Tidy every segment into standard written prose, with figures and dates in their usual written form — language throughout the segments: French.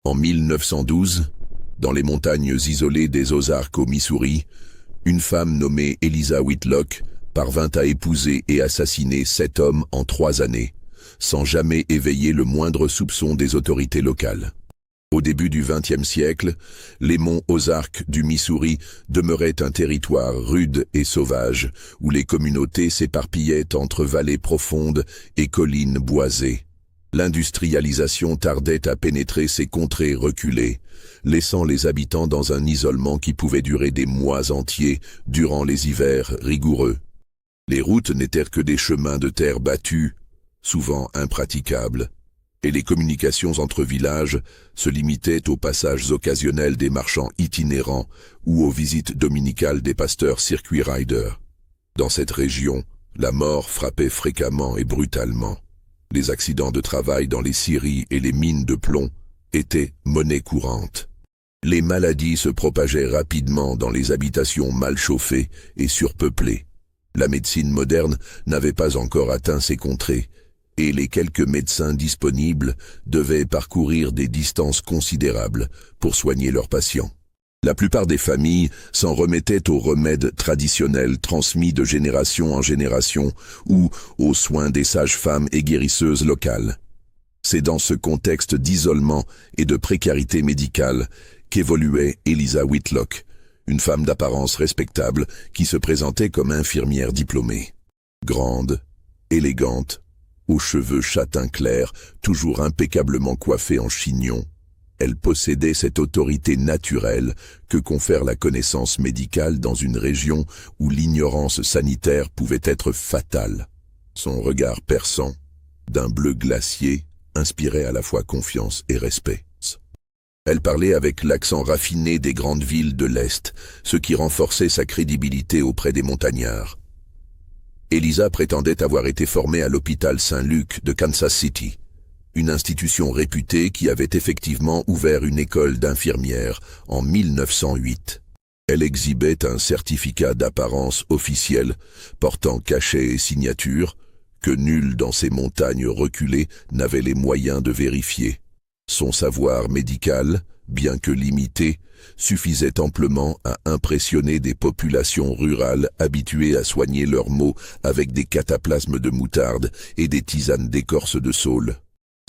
En 1912, dans les montagnes isolées des Ozarks au Missouri, une femme nommée Eliza Whitlock parvint à épouser et assassiner 7 hommes en 3 années, sans jamais éveiller le moindre soupçon des autorités locales. Au début du XXe siècle, les monts Ozarks du Missouri demeuraient un territoire rude et sauvage, où les communautés s'éparpillaient entre vallées profondes et collines boisées. L'industrialisation tardait à pénétrer ces contrées reculées, laissant les habitants dans un isolement qui pouvait durer des mois entiers durant les hivers rigoureux. Les routes n'étaient que des chemins de terre battus, souvent impraticables, et les communications entre villages se limitaient aux passages occasionnels des marchands itinérants ou aux visites dominicales des pasteurs circuit riders. Dans cette région, la mort frappait fréquemment et brutalement. Les accidents de travail dans les scieries et les mines de plomb étaient monnaie courante. Les maladies se propageaient rapidement dans les habitations mal chauffées et surpeuplées. La médecine moderne n'avait pas encore atteint ces contrées, et les quelques médecins disponibles devaient parcourir des distances considérables pour soigner leurs patients. La plupart des familles s'en remettaient aux remèdes traditionnels transmis de génération en génération ou aux soins des sages-femmes et guérisseuses locales. C'est dans ce contexte d'isolement et de précarité médicale qu'évoluait Eliza Whitlock, une femme d'apparence respectable qui se présentait comme infirmière diplômée. Grande, élégante, aux cheveux châtain clair, toujours impeccablement coiffée en chignon, elle possédait cette autorité naturelle que confère la connaissance médicale dans une région où l'ignorance sanitaire pouvait être fatale. Son regard perçant, d'un bleu glacier, inspirait à la fois confiance et respect. Elle parlait avec l'accent raffiné des grandes villes de l'Est, ce qui renforçait sa crédibilité auprès des montagnards. Eliza prétendait avoir été formée à l'hôpital Saint-Luc de Kansas City, une institution réputée qui avait effectivement ouvert une école d'infirmières en 1908. Elle exhibait un certificat d'apparence officiel portant cachet et signature que nul dans ces montagnes reculées n'avait les moyens de vérifier. Son savoir médical, bien que limité, suffisait amplement à impressionner des populations rurales habituées à soigner leurs maux avec des cataplasmes de moutarde et des tisanes d'écorce de saule.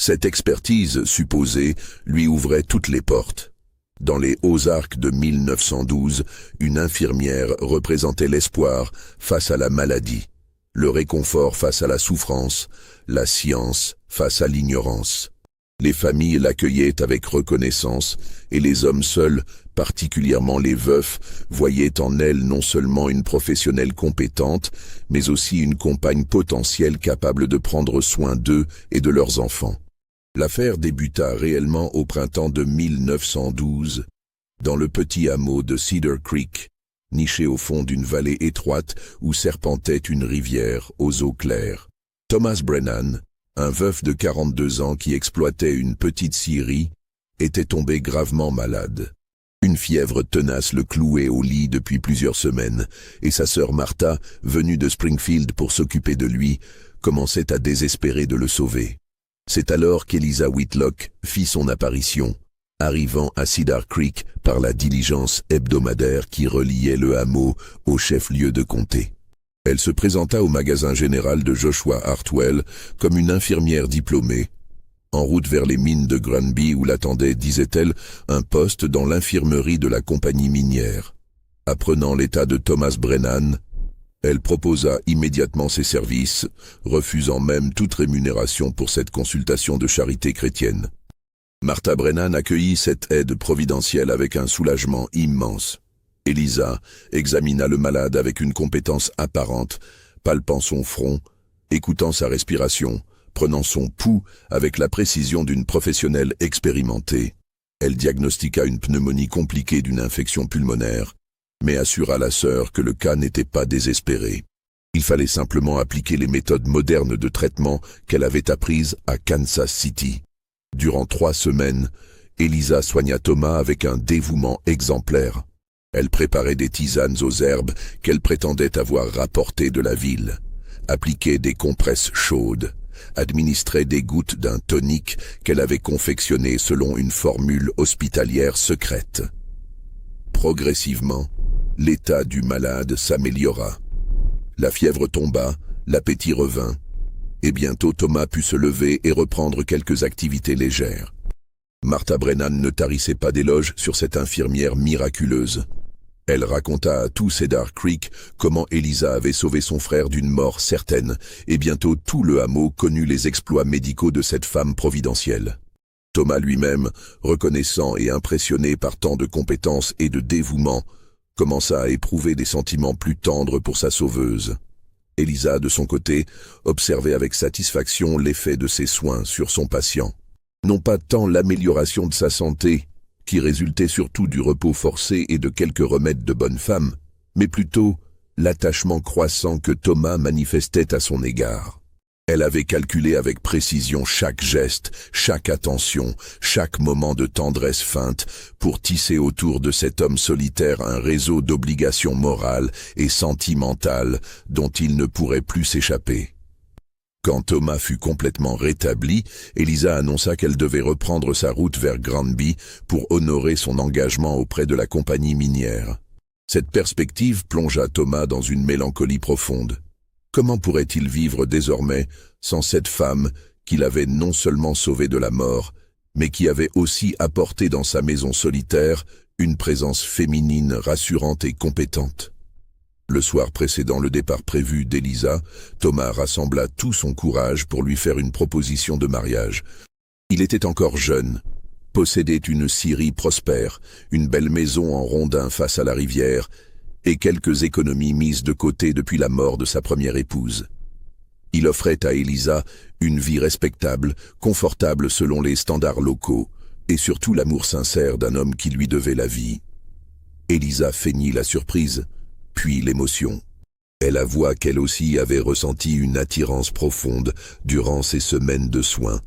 Cette expertise supposée lui ouvrait toutes les portes. Dans les Ozarks de 1912, une infirmière représentait l'espoir face à la maladie, le réconfort face à la souffrance, la science face à l'ignorance. Les familles l'accueillaient avec reconnaissance et les hommes seuls, particulièrement les veufs, voyaient en elle non seulement une professionnelle compétente, mais aussi une compagne potentielle capable de prendre soin d'eux et de leurs enfants. L'affaire débuta réellement au printemps de 1912, dans le petit hameau de Cedar Creek, niché au fond d'une vallée étroite où serpentait une rivière aux eaux claires. Thomas Brennan, un veuf de 42 ans qui exploitait une petite scierie, était tombé gravement malade. Une fièvre tenace le clouait au lit depuis plusieurs semaines, et sa sœur Martha, venue de Springfield pour s'occuper de lui, commençait à désespérer de le sauver. C'est alors qu'Eliza Whitlock fit son apparition, arrivant à Cedar Creek par la diligence hebdomadaire qui reliait le hameau au chef-lieu de comté. Elle se présenta au magasin général de Joshua Hartwell comme une infirmière diplômée. En route vers les mines de Granby où l'attendait, disait-elle, un poste dans l'infirmerie de la compagnie minière. Apprenant l'état de Thomas Brennan, elle proposa immédiatement ses services, refusant même toute rémunération pour cette consultation de charité chrétienne. Martha Brennan accueillit cette aide providentielle avec un soulagement immense. Eliza examina le malade avec une compétence apparente, palpant son front, écoutant sa respiration, prenant son pouls avec la précision d'une professionnelle expérimentée. Elle diagnostiqua une pneumonie compliquée d'une infection pulmonaire, mais assura la sœur que le cas n'était pas désespéré. Il fallait simplement appliquer les méthodes modernes de traitement qu'elle avait apprises à Kansas City. Durant 3 semaines, Eliza soigna Thomas avec un dévouement exemplaire. Elle préparait des tisanes aux herbes qu'elle prétendait avoir rapportées de la ville, appliquait des compresses chaudes, administrait des gouttes d'un tonique qu'elle avait confectionné selon une formule hospitalière secrète. Progressivement, l'état du malade s'améliora. La fièvre tomba, l'appétit revint, et bientôt Thomas put se lever et reprendre quelques activités légères. Martha Brennan ne tarissait pas d'éloges sur cette infirmière miraculeuse. Elle raconta à tout Cedar Creek comment Eliza avait sauvé son frère d'une mort certaine, et bientôt tout le hameau connut les exploits médicaux de cette femme providentielle. Thomas lui-même, reconnaissant et impressionné par tant de compétences et de dévouement, commença à éprouver des sentiments plus tendres pour sa sauveuse. Eliza, de son côté, observait avec satisfaction l'effet de ses soins sur son patient. Non pas tant l'amélioration de sa santé, qui résultait surtout du repos forcé et de quelques remèdes de bonne femme, mais plutôt l'attachement croissant que Thomas manifestait à son égard. Elle avait calculé avec précision chaque geste, chaque attention, chaque moment de tendresse feinte pour tisser autour de cet homme solitaire un réseau d'obligations morales et sentimentales dont il ne pourrait plus s'échapper. Quand Thomas fut complètement rétabli, Eliza annonça qu'elle devait reprendre sa route vers Granby pour honorer son engagement auprès de la compagnie minière. Cette perspective plongea Thomas dans une mélancolie profonde. Comment pourrait-il vivre désormais sans cette femme qu'il avait non seulement sauvée de la mort, mais qui avait aussi apporté dans sa maison solitaire une présence féminine rassurante et compétente? Le soir précédant le départ prévu d'Eliza, Thomas rassembla tout son courage pour lui faire une proposition de mariage. Il était encore jeune, possédait une scierie prospère, une belle maison en rondin face à la rivière, et quelques économies mises de côté depuis la mort de sa première épouse. Il offrait à Eliza une vie respectable, confortable selon les standards locaux, et surtout l'amour sincère d'un homme qui lui devait la vie. Eliza feignit la surprise, puis l'émotion. Elle avoua qu'elle aussi avait ressenti une attirance profonde durant ces semaines de soins,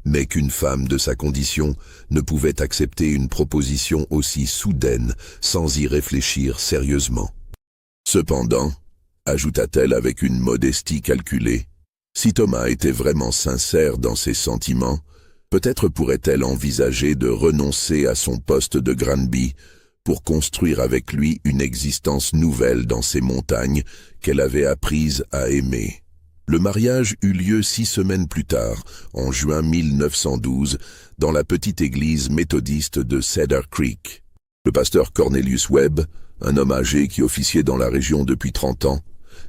mais qu'une femme de sa condition ne pouvait accepter une proposition aussi soudaine sans y réfléchir sérieusement. Cependant, ajouta-t-elle avec une modestie calculée, si Thomas était vraiment sincère dans ses sentiments, peut-être pourrait-elle envisager de renoncer à son poste de Granby pour construire avec lui une existence nouvelle dans ces montagnes qu'elle avait apprises à aimer. Le mariage eut lieu 6 semaines plus tard, en juin 1912, dans la petite église méthodiste de Cedar Creek. Le pasteur Cornelius Webb, un homme âgé qui officiait dans la région depuis 30 ans,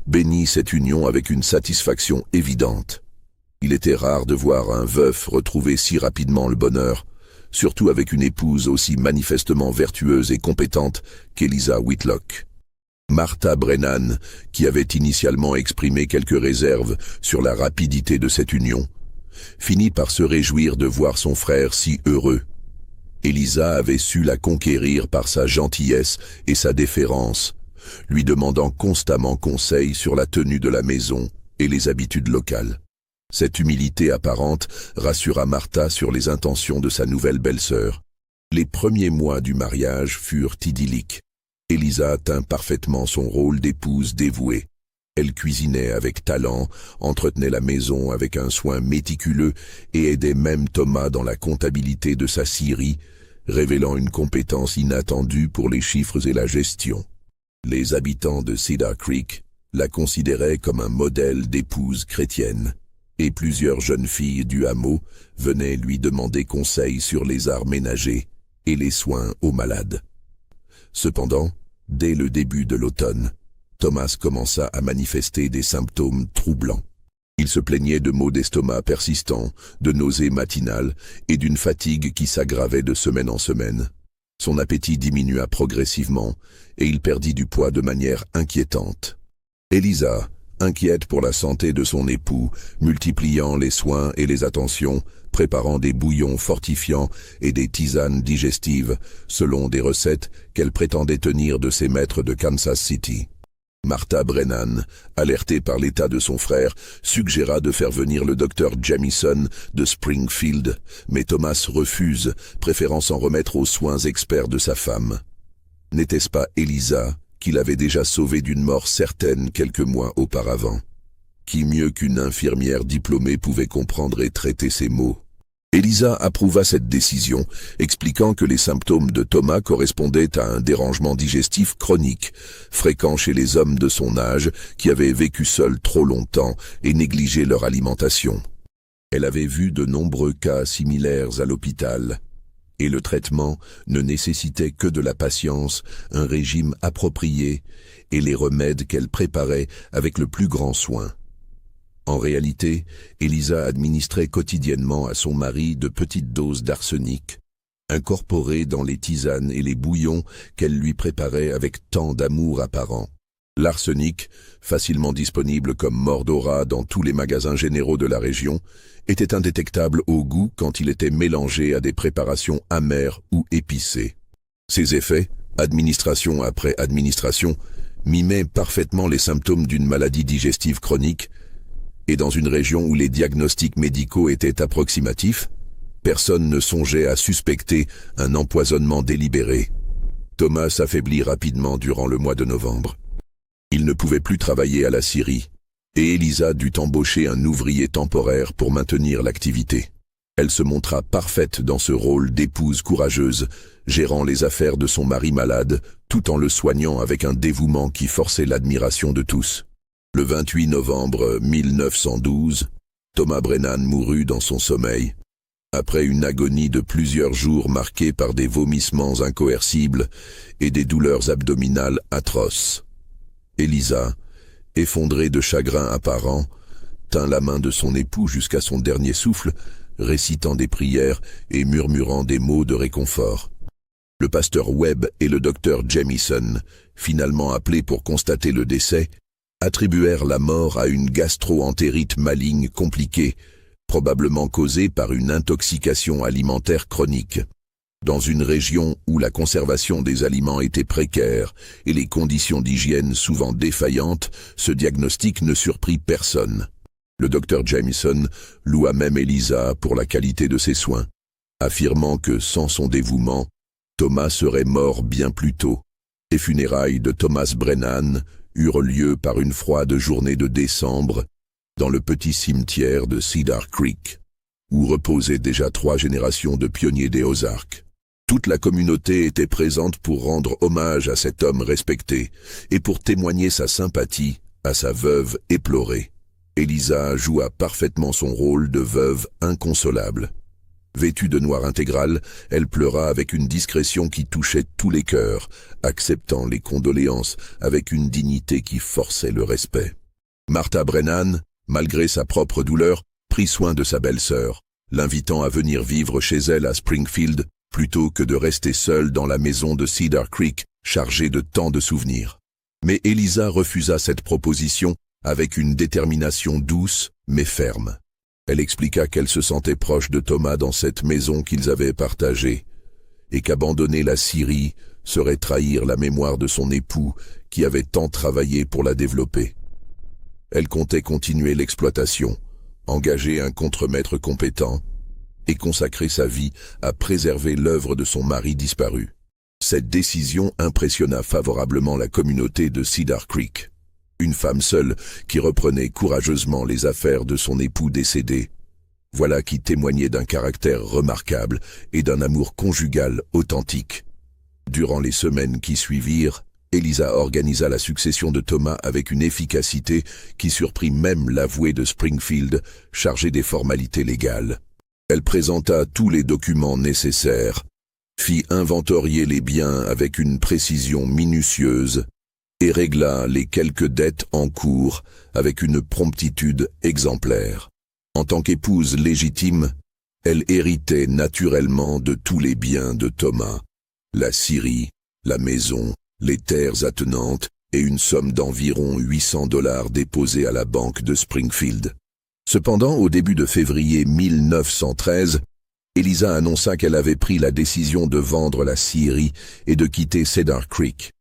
bénit cette union avec une satisfaction évidente. Il était rare de voir un veuf retrouver si rapidement le bonheur, surtout avec une épouse aussi manifestement vertueuse et compétente qu'Eliza Whitlock. Martha Brennan, qui avait initialement exprimé quelques réserves sur la rapidité de cette union, finit par se réjouir de voir son frère si heureux. Eliza avait su la conquérir par sa gentillesse et sa déférence, lui demandant constamment conseil sur la tenue de la maison et les habitudes locales. Cette humilité apparente rassura Martha sur les intentions de sa nouvelle belle-sœur. Les premiers mois du mariage furent idylliques. Eliza tint parfaitement son rôle d'épouse dévouée. Elle cuisinait avec talent, entretenait la maison avec un soin méticuleux et aidait même Thomas dans la comptabilité de sa scierie, révélant une compétence inattendue pour les chiffres et la gestion. Les habitants de Cedar Creek la considéraient comme un modèle d'épouse chrétienne, et plusieurs jeunes filles du hameau venaient lui demander conseil sur les arts ménagers et les soins aux malades. Cependant, dès le début de l'automne, Thomas commença à manifester des symptômes troublants. Il se plaignait de maux d'estomac persistants, de nausées matinales et d'une fatigue qui s'aggravait de semaine en semaine. Son appétit diminua progressivement et il perdit du poids de manière inquiétante. Eliza, inquiète pour la santé de son époux, multipliant les soins et les attentions, préparant des bouillons fortifiants et des tisanes digestives, selon des recettes qu'elle prétendait tenir de ses maîtres de Kansas City. Martha Brennan, alertée par l'état de son frère, suggéra de faire venir le docteur Jamison de Springfield, mais Thomas refuse, préférant s'en remettre aux soins experts de sa femme. N'était-ce pas Eliza, qu'il avait déjà sauvée d'une mort certaine quelques mois auparavant, Qui mieux qu'une infirmière diplômée pouvait comprendre et traiter ces mots? Elisa approuva cette décision, expliquant que les symptômes de Thomas correspondaient à un dérangement digestif chronique, fréquent chez les hommes de son âge qui avaient vécu seuls trop longtemps et négligé leur alimentation. Elle avait vu de nombreux cas similaires à l'hôpital, et le traitement ne nécessitait que de la patience, un régime approprié et les remèdes qu'elle préparait avec le plus grand soin. En réalité, Elisa administrait quotidiennement à son mari de petites doses d'arsenic, incorporées dans les tisanes et les bouillons qu'elle lui préparait avec tant d'amour apparent. L'arsenic, facilement disponible comme mort d'Ora dans tous les magasins généraux de la région, était indétectable au goût quand il était mélangé à des préparations amères ou épicées. Ses effets, administration après administration, mimaient parfaitement les symptômes d'une maladie digestive chronique, et dans une région où les diagnostics médicaux étaient approximatifs, personne ne songeait à suspecter un empoisonnement délibéré. Thomas s'affaiblit rapidement durant le mois de novembre. Il ne pouvait plus travailler à la scierie, et Elisa dut embaucher un ouvrier temporaire pour maintenir l'activité. Elle se montra parfaite dans ce rôle d'épouse courageuse, gérant les affaires de son mari malade, tout en le soignant avec un dévouement qui forçait l'admiration de tous. Le 28 novembre 1912, Thomas Brennan mourut dans son sommeil, après une agonie de plusieurs jours marquée par des vomissements incoercibles et des douleurs abdominales atroces. Elisa, effondrée de chagrin apparent, tint la main de son époux jusqu'à son dernier souffle, récitant des prières et murmurant des mots de réconfort. Le pasteur Webb et le docteur Jamieson, finalement appelés pour constater le décès, attribuèrent la mort à une gastro-entérite maligne compliquée, probablement causée par une intoxication alimentaire chronique. Dans une région où la conservation des aliments était précaire et les conditions d'hygiène souvent défaillantes, ce diagnostic ne surprit personne. Le docteur Jamieson loua même Elisa pour la qualité de ses soins, affirmant que sans son dévouement, Thomas serait mort bien plus tôt. Les funérailles de Thomas Brennan eurent lieu par une froide journée de décembre dans le petit cimetière de Cedar Creek, où reposaient déjà 3 générations de pionniers des Ozarks. Toute la communauté était présente pour rendre hommage à cet homme respecté et pour témoigner sa sympathie à sa veuve éplorée. Elisa joua parfaitement son rôle de veuve inconsolable. Vêtue de noir intégral, elle pleura avec une discrétion qui touchait tous les cœurs, acceptant les condoléances avec une dignité qui forçait le respect. Martha Brennan, malgré sa propre douleur, prit soin de sa belle-sœur, l'invitant à venir vivre chez elle à Springfield, plutôt que de rester seule dans la maison de Cedar Creek, chargée de tant de souvenirs. Mais Elisa refusa cette proposition avec une détermination douce mais ferme. Elle expliqua qu'elle se sentait proche de Thomas dans cette maison qu'ils avaient partagée, et qu'abandonner la Syrie serait trahir la mémoire de son époux qui avait tant travaillé pour la développer. Elle comptait continuer l'exploitation, engager un contremaître compétent et consacrer sa vie à préserver l'œuvre de son mari disparu. Cette décision impressionna favorablement la communauté de Cedar Creek. Une femme seule qui reprenait courageusement les affaires de son époux décédé. Voilà qui témoignait d'un caractère remarquable et d'un amour conjugal authentique. Durant les semaines qui suivirent, Elisa organisa la succession de Thomas avec une efficacité qui surprit même l'avoué de Springfield, chargé des formalités légales. Elle présenta tous les documents nécessaires, fit inventorier les biens avec une précision minutieuse et régla les quelques dettes en cours avec une promptitude exemplaire. En tant qu'épouse légitime, elle héritait naturellement de tous les biens de Thomas, la scierie, la maison, les terres attenantes et une somme d'environ $800 déposée à la banque de Springfield. Cependant, au début de février 1913, Elisa annonça qu'elle avait pris la décision de vendre la scierie et de quitter Cedar Creek.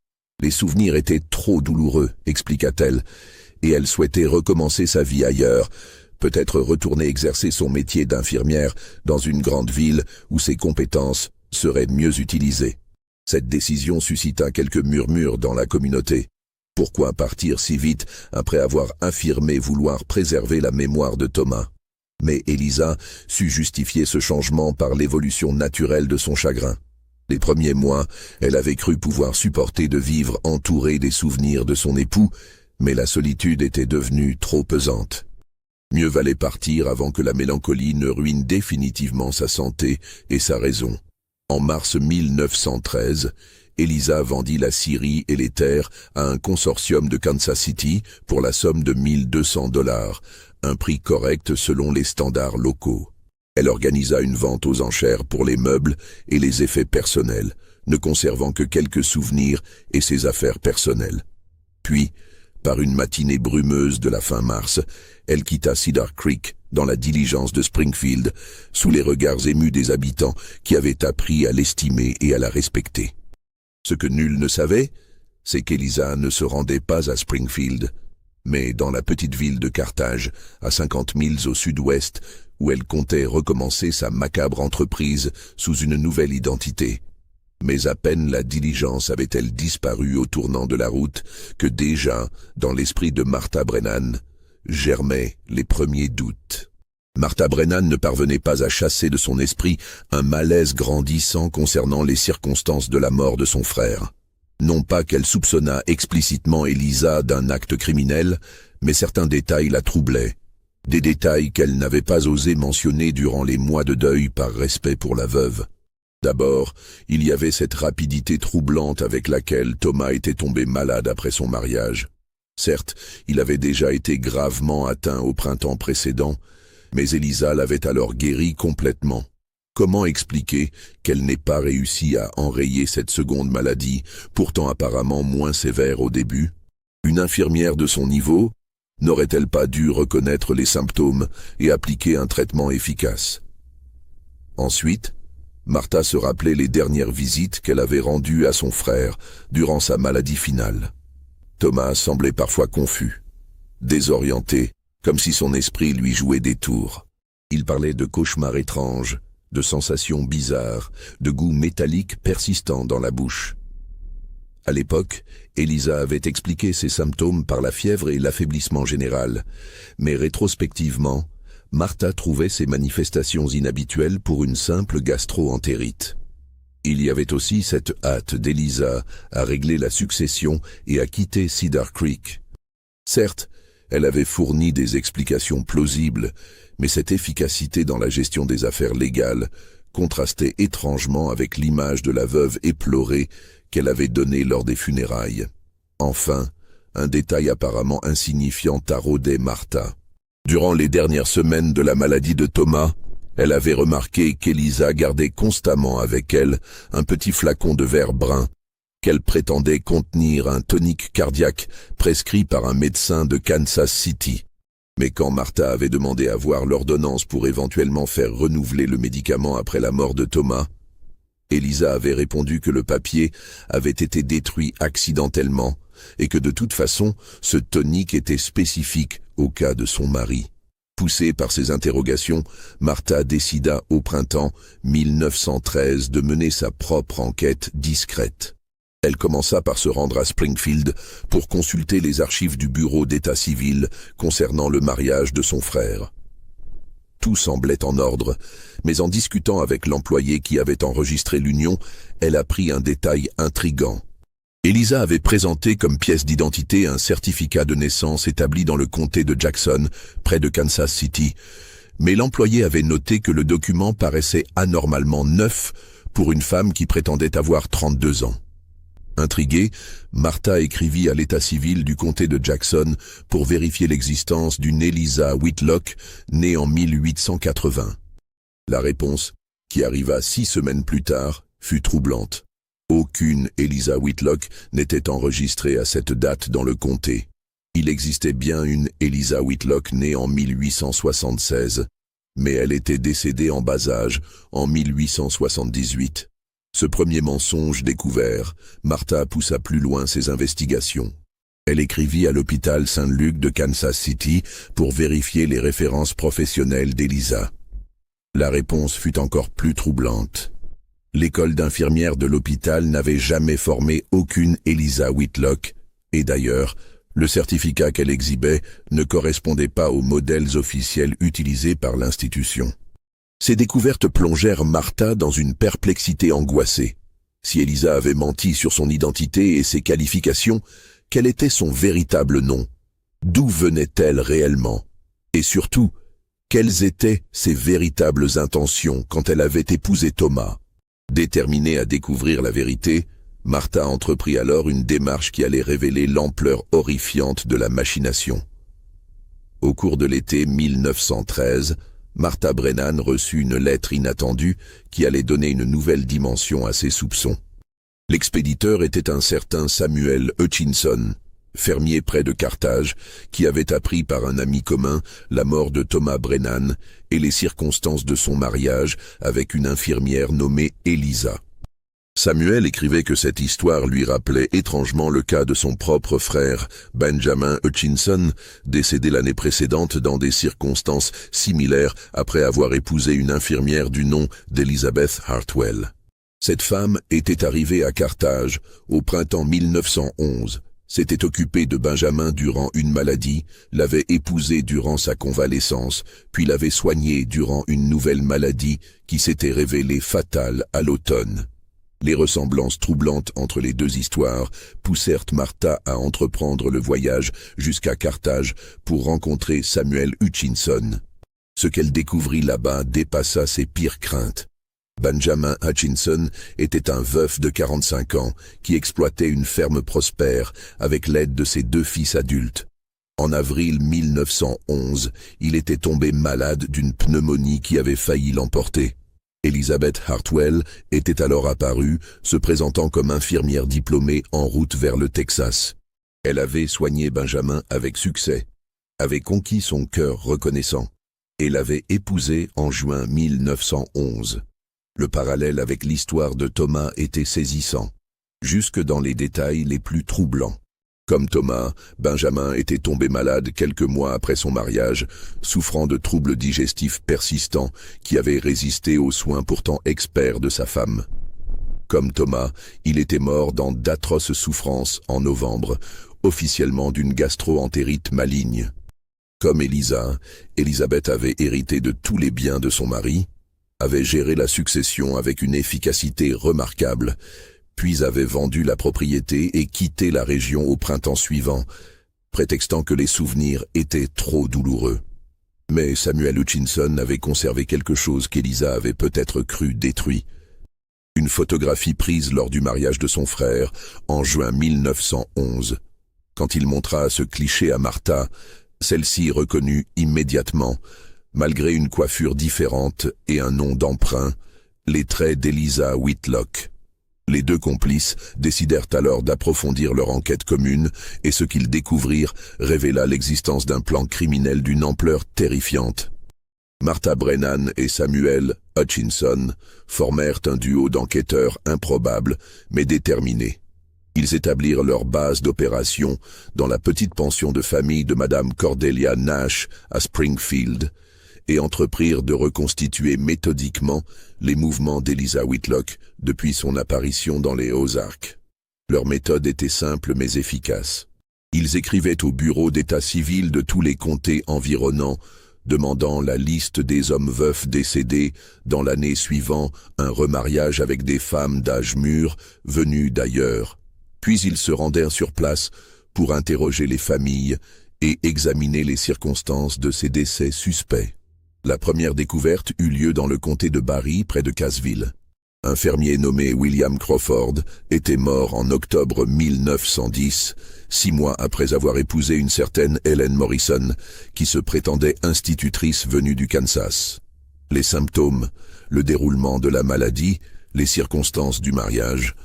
Les souvenirs étaient trop douloureux, expliqua-t-elle, et elle souhaitait recommencer sa vie ailleurs, peut-être retourner exercer son métier d'infirmière dans une grande ville où ses compétences seraient mieux utilisées. Cette décision suscita quelques murmures dans la communauté, Pourquoi partir si vite après avoir affirmé vouloir préserver la mémoire de Thomas? Mais Elisa sut justifier ce changement par l'évolution naturelle de son chagrin. Les premiers mois, elle avait cru pouvoir supporter de vivre entourée des souvenirs de son époux, mais la solitude était devenue trop pesante. Mieux valait partir avant que la mélancolie ne ruine définitivement sa santé et sa raison. En mars 1913, Elisa vendit la Syrie et les terres à un consortium de Kansas City pour la somme de $1 200, un prix correct selon les standards locaux. Elle organisa une vente aux enchères pour les meubles et les effets personnels, ne conservant que quelques souvenirs et ses affaires personnelles. Puis, par une matinée brumeuse de la fin mars, elle quitta Cedar Creek dans la diligence de Springfield, sous les regards émus des habitants qui avaient appris à l'estimer et à la respecter. Ce que nul ne savait, c'est qu'Elisa ne se rendait pas à Springfield, mais dans la petite ville de Carthage, à 50 milles au sud-ouest, où elle comptait recommencer sa macabre entreprise sous une nouvelle identité. Mais à peine la diligence avait-elle disparu au tournant de la route que déjà, dans l'esprit de Martha Brennan, germaient les premiers doutes. Martha Brennan ne parvenait pas à chasser de son esprit un malaise grandissant concernant les circonstances de la mort de son frère. Non pas qu'elle soupçonnât explicitement Elisa d'un acte criminel, mais certains détails la troublaient. Des détails qu'elle n'avait pas osé mentionner durant les mois de deuil par respect pour la veuve. D'abord, il y avait cette rapidité troublante avec laquelle Thomas était tombé malade après son mariage. Certes, il avait déjà été gravement atteint au printemps précédent, mais Elisa l'avait alors guéri complètement. Comment expliquer qu'elle n'ait pas réussi à enrayer cette seconde maladie, pourtant apparemment moins sévère au début? Une infirmière de son niveau n'aurait-elle pas dû reconnaître les symptômes et appliquer un traitement efficace? Ensuite, Martha se rappelait les dernières visites qu'elle avait rendues à son frère durant sa maladie finale. Thomas semblait parfois confus, désorienté, comme si son esprit lui jouait des tours. Il parlait de cauchemars étranges, de sensations bizarres, de goûts métalliques persistants dans la bouche. À l'époque, Elisa avait expliqué ses symptômes par la fièvre et l'affaiblissement général, mais rétrospectivement, Martha trouvait ces manifestations inhabituelles pour une simple gastro-entérite. Il y avait aussi cette hâte d'Elisa à régler la succession et à quitter Cedar Creek. Certes, elle avait fourni des explications plausibles, mais cette efficacité dans la gestion des affaires légales contrastait étrangement avec l'image de la veuve éplorée qu'elle avait donnée lors des funérailles. Enfin, un détail apparemment insignifiant taraudait Martha. Durant les dernières semaines de la maladie de Thomas, elle avait remarqué qu'Elisa gardait constamment avec elle un petit flacon de verre brun qu'elle prétendait contenir un tonique cardiaque prescrit par un médecin de Kansas City. Mais quand Martha avait demandé à voir l'ordonnance pour éventuellement faire renouveler le médicament après la mort de Thomas, Elisa avait répondu que le papier avait été détruit accidentellement et que de toute façon, ce tonique était spécifique au cas de son mari. Poussée par ces interrogations, Martha décida au printemps 1913 de mener sa propre enquête discrète. Elle commença par se rendre à Springfield pour consulter les archives du bureau d'état civil concernant le mariage de son frère. Tout semblait en ordre, mais en discutant avec l'employé qui avait enregistré l'union, elle apprit un détail intrigant. Elisa avait présenté comme pièce d'identité un certificat de naissance établi dans le comté de Jackson, près de Kansas City, mais l'employé avait noté que le document paraissait anormalement neuf pour une femme qui prétendait avoir 32 ans. Intriguée, Martha écrivit à l'état civil du comté de Jackson pour vérifier l'existence d'une Elisa Whitlock, née en 1880. La réponse, qui arriva 6 semaines plus tard, fut troublante. Aucune Elisa Whitlock n'était enregistrée à cette date dans le comté. Il existait bien une Elisa Whitlock née en 1876, mais elle était décédée en bas âge, en 1878. Ce premier mensonge découvert, Martha poussa plus loin ses investigations. Elle écrivit à l'hôpital Saint-Luc de Kansas City pour vérifier les références professionnelles d'Elisa. La réponse fut encore plus troublante. L'école d'infirmières de l'hôpital n'avait jamais formé aucune Elisa Whitlock, Et d'ailleurs, le certificat qu'elle exhibait ne correspondait pas aux modèles officiels utilisés par l'institution. Ces découvertes plongèrent Martha dans une perplexité angoissée. Si Elisa avait menti sur son identité et ses qualifications, quel était son véritable nom? D'où venait-elle réellement? Et surtout, quelles étaient ses véritables intentions quand elle avait épousé Thomas? Déterminée à découvrir la vérité, Martha entreprit alors une démarche qui allait révéler l'ampleur horrifiante de la machination. Au cours de l'été 1913, Martha Brennan reçut une lettre inattendue qui allait donner une nouvelle dimension à ses soupçons. L'expéditeur était un certain Samuel Hutchinson, fermier près de Carthage, qui avait appris par un ami commun la mort de Thomas Brennan et les circonstances de son mariage avec une infirmière nommée Elisa. Samuel écrivait que cette histoire lui rappelait étrangement le cas de son propre frère, Benjamin Hutchinson, décédé l'année précédente dans des circonstances similaires après avoir épousé une infirmière du nom d'Elizabeth Hartwell. Cette femme était arrivée à Carthage au printemps 1911, s'était occupée de Benjamin durant une maladie, l'avait épousé durant sa convalescence, puis l'avait soigné durant une nouvelle maladie qui s'était révélée fatale à l'automne. Les ressemblances troublantes entre les deux histoires poussèrent Martha à entreprendre le voyage jusqu'à Carthage pour rencontrer Samuel Hutchinson. Ce qu'elle découvrit là-bas dépassa ses pires craintes. Benjamin Hutchinson était un veuf de 45 ans qui exploitait une ferme prospère avec l'aide de ses 2 fils adultes. En avril 1911, il était tombé malade d'une pneumonie qui avait failli l'emporter. Elizabeth Hartwell était alors apparue, se présentant comme infirmière diplômée en route vers le Texas. Elle avait soigné Benjamin avec succès, avait conquis son cœur reconnaissant, et l'avait épousé en juin 1911. Le parallèle avec l'histoire de Thomas était saisissant, jusque dans les détails les plus troublants. Comme Thomas, Benjamin était tombé malade quelques mois après son mariage, souffrant de troubles digestifs persistants qui avaient résisté aux soins pourtant experts de sa femme. Comme Thomas, il était mort dans d'atroces souffrances en novembre, officiellement d'une gastro-entérite maligne. Comme Elisa, Élisabeth avait hérité de tous les biens de son mari, avait géré la succession avec une efficacité remarquable, puis avait vendu la propriété et quitté la région au printemps suivant, prétextant que les souvenirs étaient trop douloureux. Mais Samuel Hutchinson avait conservé quelque chose qu'Elisa avait peut-être cru détruit. Une photographie prise lors du mariage de son frère, en juin 1911. Quand il montra ce cliché à Martha, celle-ci reconnut immédiatement, malgré une coiffure différente et un nom d'emprunt, les traits d'Eliza Whitlock. Les 2 complices décidèrent alors d'approfondir leur enquête commune et ce qu'ils découvrirent révéla l'existence d'un plan criminel d'une ampleur terrifiante. Martha Brennan et Samuel Hutchinson formèrent un duo d'enquêteurs improbables mais déterminés. Ils établirent leur base d'opération dans la petite pension de famille de Madame Cordelia Nash à Springfield et entreprirent de reconstituer méthodiquement les mouvements d'Eliza Whitlock depuis son apparition dans les Ozarks. Leur méthode était simple mais efficace. Ils écrivaient au bureau d'état civil de tous les comtés environnants, demandant la liste des hommes veufs décédés dans l'année suivant un remariage avec des femmes d'âge mûr venues d'ailleurs. Puis ils se rendèrent sur place pour interroger les familles et examiner les circonstances de ces décès suspects. La première découverte eut lieu dans le comté de Barry, près de Cassville. Un fermier nommé William Crawford était mort en octobre 1910, 6 mois après avoir épousé une certaine Helen Morrison, qui se prétendait institutrice venue du Kansas. Les symptômes, le déroulement de la maladie, les circonstances du mariage,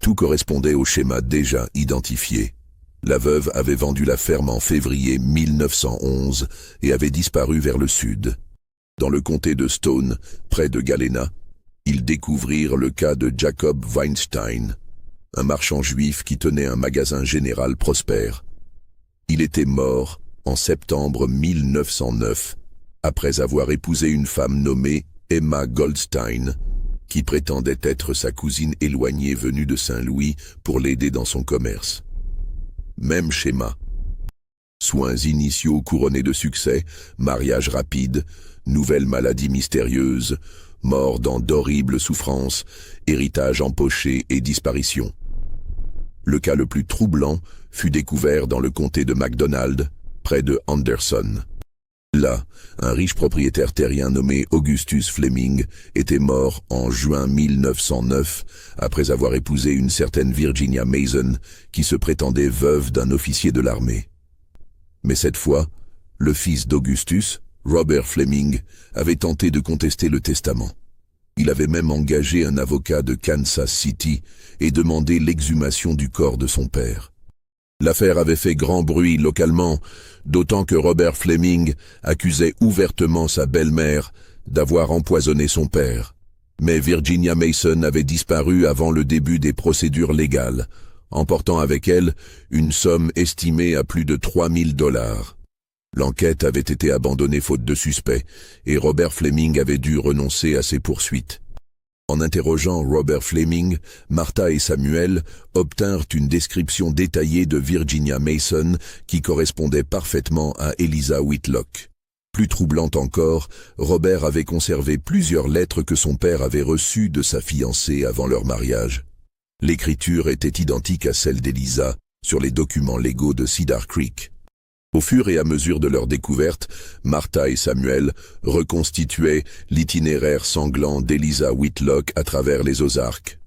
tout correspondait au schéma déjà identifié. La veuve avait vendu la ferme en février 1911 et avait disparu vers le sud. Dans le comté de Stone, près de Galena, ils découvrirent le cas de Jacob Weinstein, un marchand juif qui tenait un magasin général prospère. Il était mort en septembre 1909, après avoir épousé une femme nommée Emma Goldstein, qui prétendait être sa cousine éloignée venue de Saint-Louis pour l'aider dans son commerce. Même schéma. Soins initiaux couronnés de succès, mariage rapide, nouvelle maladie mystérieuse, mort dans d'horribles souffrances, héritage empoché et disparition. Le cas le plus troublant fut découvert dans le comté de McDonald, près de Anderson. Là, un riche propriétaire terrien nommé Augustus Fleming était mort en juin 1909 après avoir épousé une certaine Virginia Mason qui se prétendait veuve d'un officier de l'armée. Mais cette fois, le fils d'Augustus, Robert Fleming, avait tenté de contester le testament. Il avait même engagé un avocat de Kansas City et demandé l'exhumation du corps de son père. L'affaire avait fait grand bruit localement, d'autant que Robert Fleming accusait ouvertement sa belle-mère d'avoir empoisonné son père. Mais Virginia Mason avait disparu avant le début des procédures légales, emportant avec elle une somme estimée à plus de $3 000. L'enquête avait été abandonnée faute de suspect, et Robert Fleming avait dû renoncer à ses poursuites. En interrogeant Robert Fleming, Martha et Samuel obtinrent une description détaillée de Virginia Mason qui correspondait parfaitement à Eliza Whitlock. Plus troublante encore, Robert avait conservé plusieurs lettres que son père avait reçues de sa fiancée avant leur mariage. L'écriture était identique à celle d'Eliza sur les documents légaux de Cedar Creek. Au fur et à mesure de leur découverte, Martha et Samuel reconstituaient l'itinéraire sanglant d'Eliza Whitlock à travers les Ozarks.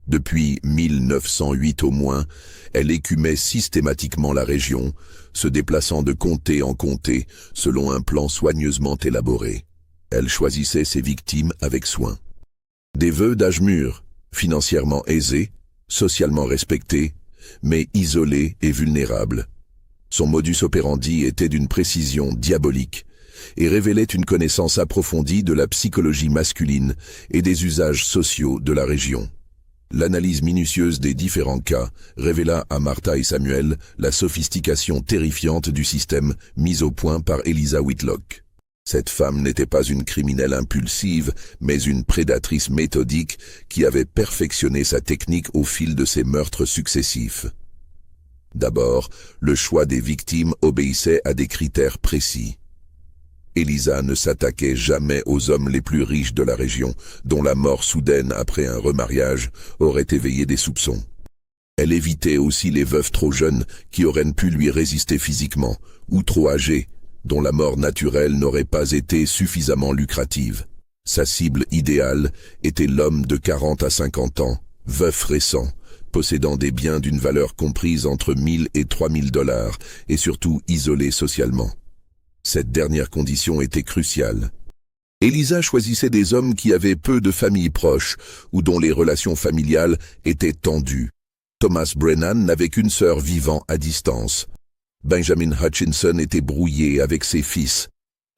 Depuis 1908 au moins, elle écumait systématiquement la région, se déplaçant de comté en comté selon un plan soigneusement élaboré. Elle choisissait ses victimes avec soin. Des veuves d'âge mûr, financièrement aisés, socialement respectés, mais isolés et vulnérables. Son modus operandi était d'une précision diabolique et révélait une connaissance approfondie de la psychologie masculine et des usages sociaux de la région. L'analyse minutieuse des différents cas révéla à Martha et Samuel la sophistication terrifiante du système mis au point par Eliza Whitlock. Cette femme n'était pas une criminelle impulsive, mais une prédatrice méthodique qui avait perfectionné sa technique au fil de ses meurtres successifs. D'abord, le choix des victimes obéissait à des critères précis. Eliza ne s'attaquait jamais aux hommes les plus riches de la région, dont la mort soudaine après un remariage aurait éveillé des soupçons. Elle évitait aussi les veuves trop jeunes qui auraient pu lui résister physiquement, ou trop âgées, dont la mort naturelle n'aurait pas été suffisamment lucrative. Sa cible idéale était l'homme de 40 à 50 ans, veuf récent, possédant des biens d'une valeur comprise entre $1 000 et $3 000 et surtout isolé socialement. Cette dernière condition était cruciale. Eliza choisissait des hommes qui avaient peu de familles proches ou dont les relations familiales étaient tendues. Thomas Brennan n'avait qu'une sœur vivant à distance. Benjamin Hutchinson était brouillé avec ses fils.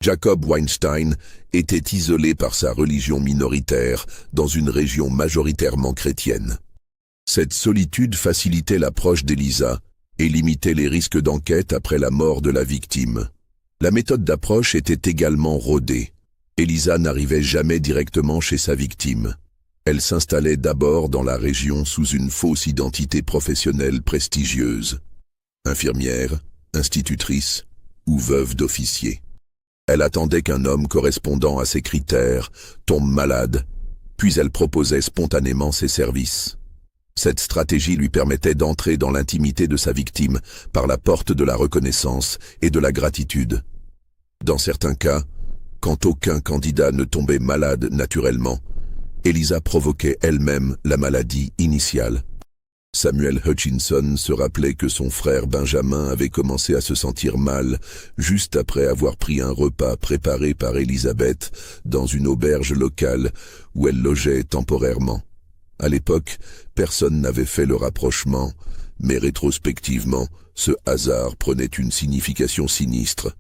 Jacob Weinstein était isolé par sa religion minoritaire dans une région majoritairement chrétienne. Cette solitude facilitait l'approche d'Eliza et limitait les risques d'enquête après la mort de la victime. La méthode d'approche était également rodée. Eliza n'arrivait jamais directement chez sa victime. Elle s'installait d'abord dans la région sous une fausse identité professionnelle prestigieuse. Infirmière, institutrice ou veuve d'officier. Elle attendait qu'un homme correspondant à ses critères tombe malade, puis elle proposait spontanément ses services. Cette stratégie lui permettait d'entrer dans l'intimité de sa victime par la porte de la reconnaissance et de la gratitude. Dans certains cas, quand aucun candidat ne tombait malade naturellement, Eliza provoquait elle-même la maladie initiale. Samuel Hutchinson se rappelait que son frère Benjamin avait commencé à se sentir mal juste après avoir pris un repas préparé par Elizabeth dans une auberge locale où elle logeait temporairement. À l'époque, personne n'avait fait le rapprochement, mais rétrospectivement, ce hasard prenait une signification sinistre.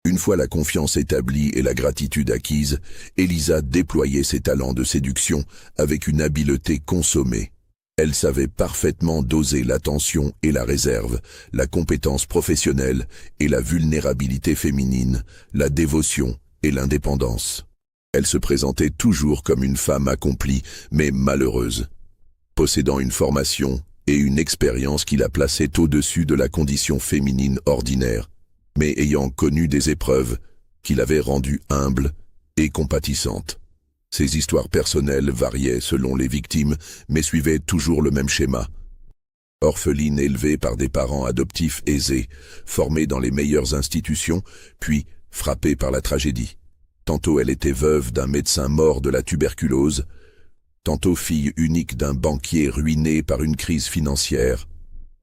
Une fois la confiance établie et la gratitude acquise, Eliza déployait ses talents de séduction avec une habileté consommée. Elle savait parfaitement doser l'attention et la réserve, la compétence professionnelle et la vulnérabilité féminine, la dévotion et l'indépendance. Elle se présentait toujours comme une femme accomplie, mais malheureuse. Possédant une formation et une expérience qui la plaçait au-dessus de la condition féminine ordinaire, mais ayant connu des épreuves qui l'avaient rendue humble et compatissante. Ses histoires personnelles variaient selon les victimes, mais suivaient toujours le même schéma. Orpheline élevée par des parents adoptifs aisés, formée dans les meilleures institutions, puis frappée par la tragédie. Tantôt elle était veuve d'un médecin mort de la tuberculose, tantôt fille unique d'un banquier ruiné par une crise financière,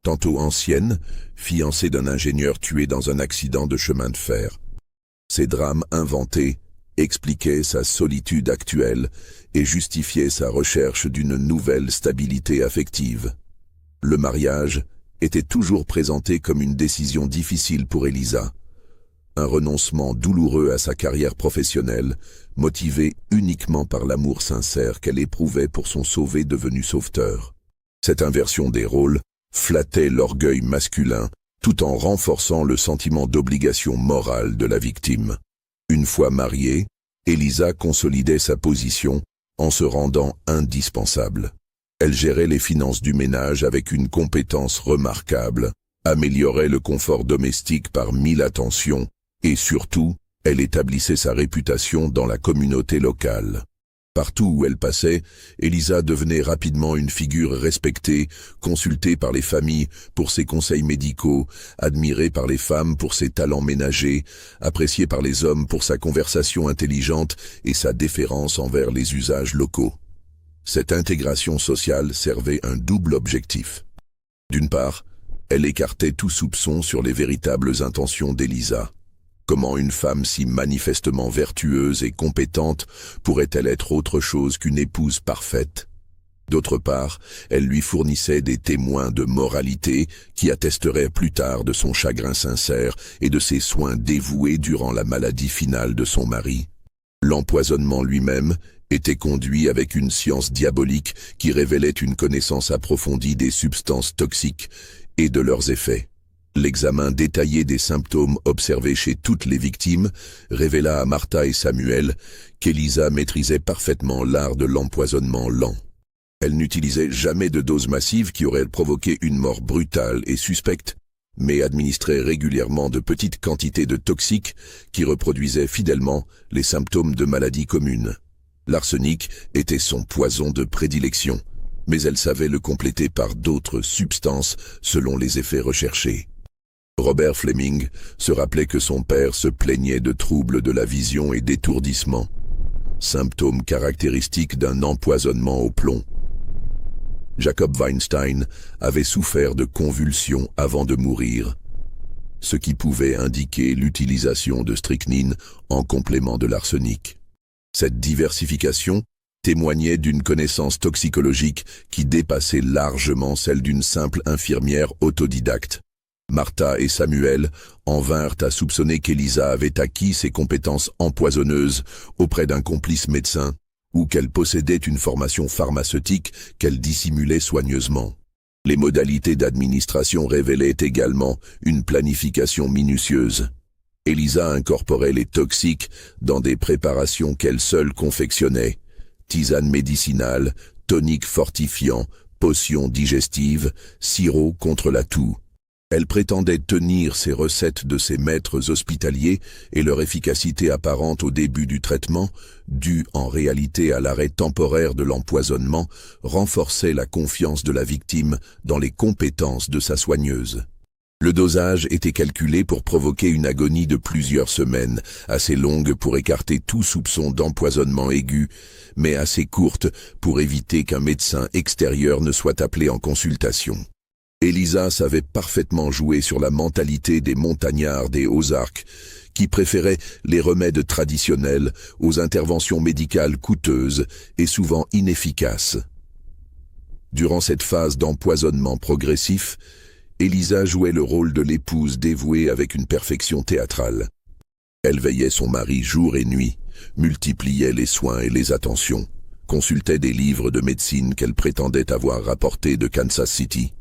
tantôt ancienne, fiancée d'un ingénieur tué dans un accident de chemin de fer. Ces drames inventés expliquaient sa solitude actuelle et justifiaient sa recherche d'une nouvelle stabilité affective. Le mariage était toujours présenté comme une décision difficile pour Elisa, un renoncement douloureux à sa carrière professionnelle, motivé uniquement par l'amour sincère qu'elle éprouvait pour son sauvé devenu sauveteur. Cette inversion des rôles flattait l'orgueil masculin tout en renforçant le sentiment d'obligation morale de la victime. Une fois mariée, Elisa consolidait sa position en se rendant indispensable. Elle gérait les finances du ménage avec une compétence remarquable, améliorait le confort domestique par 1000 attentions, et surtout, elle établissait sa réputation dans la communauté locale. Partout où elle passait, Elisa devenait rapidement une figure respectée, consultée par les familles pour ses conseils médicaux, admirée par les femmes pour ses talents ménagers, appréciée par les hommes pour sa conversation intelligente et sa déférence envers les usages locaux. Cette intégration sociale servait un double objectif. D'une part, elle écartait tout soupçon sur les véritables intentions d'Elisa. Comment une femme si manifestement vertueuse et compétente pourrait-elle être autre chose qu'une épouse parfaite? D'autre part, elle lui fournissait des témoins de moralité qui attesteraient plus tard de son chagrin sincère et de ses soins dévoués durant la maladie finale de son mari. L'empoisonnement lui-même était conduit avec une science diabolique qui révélait une connaissance approfondie des substances toxiques et de leurs effets. L'examen détaillé des symptômes observés chez toutes les victimes révéla à Martha et Samuel qu'Elisa maîtrisait parfaitement l'art de l'empoisonnement lent. Elle n'utilisait jamais de doses massives qui auraient provoqué une mort brutale et suspecte, mais administrait régulièrement de petites quantités de toxiques qui reproduisaient fidèlement les symptômes de maladies communes. L'arsenic était son poison de prédilection, mais elle savait le compléter par d'autres substances selon les effets recherchés. Robert Fleming se rappelait que son père se plaignait de troubles de la vision et d'étourdissement, symptômes caractéristiques d'un empoisonnement au plomb. Jacob Weinstein avait souffert de convulsions avant de mourir, ce qui pouvait indiquer l'utilisation de strychnine en complément de l'arsenic. Cette diversification témoignait d'une connaissance toxicologique qui dépassait largement celle d'une simple infirmière autodidacte. Martha et Samuel en vinrent à soupçonner qu'Elisa avait acquis ses compétences empoisonneuses auprès d'un complice médecin ou qu'elle possédait une formation pharmaceutique qu'elle dissimulait soigneusement. Les modalités d'administration révélaient également une planification minutieuse. Elisa incorporait les toxiques dans des préparations qu'elle seule confectionnait, tisanes médicinales, toniques fortifiants, potions digestives, sirops contre la toux. Elle prétendait tenir ces recettes de ses maîtres hospitaliers et leur efficacité apparente au début du traitement, due en réalité à l'arrêt temporaire de l'empoisonnement, renforçait la confiance de la victime dans les compétences de sa soigneuse. Le dosage était calculé pour provoquer une agonie de plusieurs semaines, assez longue pour écarter tout soupçon d'empoisonnement aigu, mais assez courte pour éviter qu'un médecin extérieur ne soit appelé en consultation. Elisa savait parfaitement jouer sur la mentalité des montagnards des Ozarks, qui préféraient les remèdes traditionnels aux interventions médicales coûteuses et souvent inefficaces. Durant cette phase d'empoisonnement progressif, Elisa jouait le rôle de l'épouse dévouée avec une perfection théâtrale. Elle veillait son mari jour et nuit, multipliait les soins et les attentions, consultait des livres de médecine qu'elle prétendait avoir rapportés de Kansas City,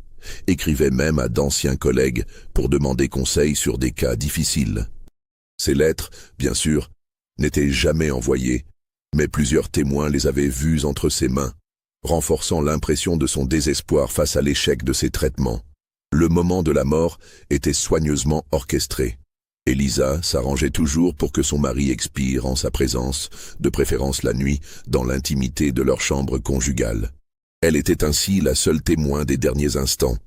écrivait même à d'anciens collègues pour demander conseil sur des cas difficiles. Ces lettres, bien sûr, n'étaient jamais envoyées, mais plusieurs témoins les avaient vues entre ses mains, renforçant l'impression de son désespoir face à l'échec de ses traitements. Le moment de la mort était soigneusement orchestré. Elisa s'arrangeait toujours pour que son mari expire en sa présence, de préférence la nuit, dans l'intimité de leur chambre conjugale. Elle était ainsi la seule témoin des derniers instants,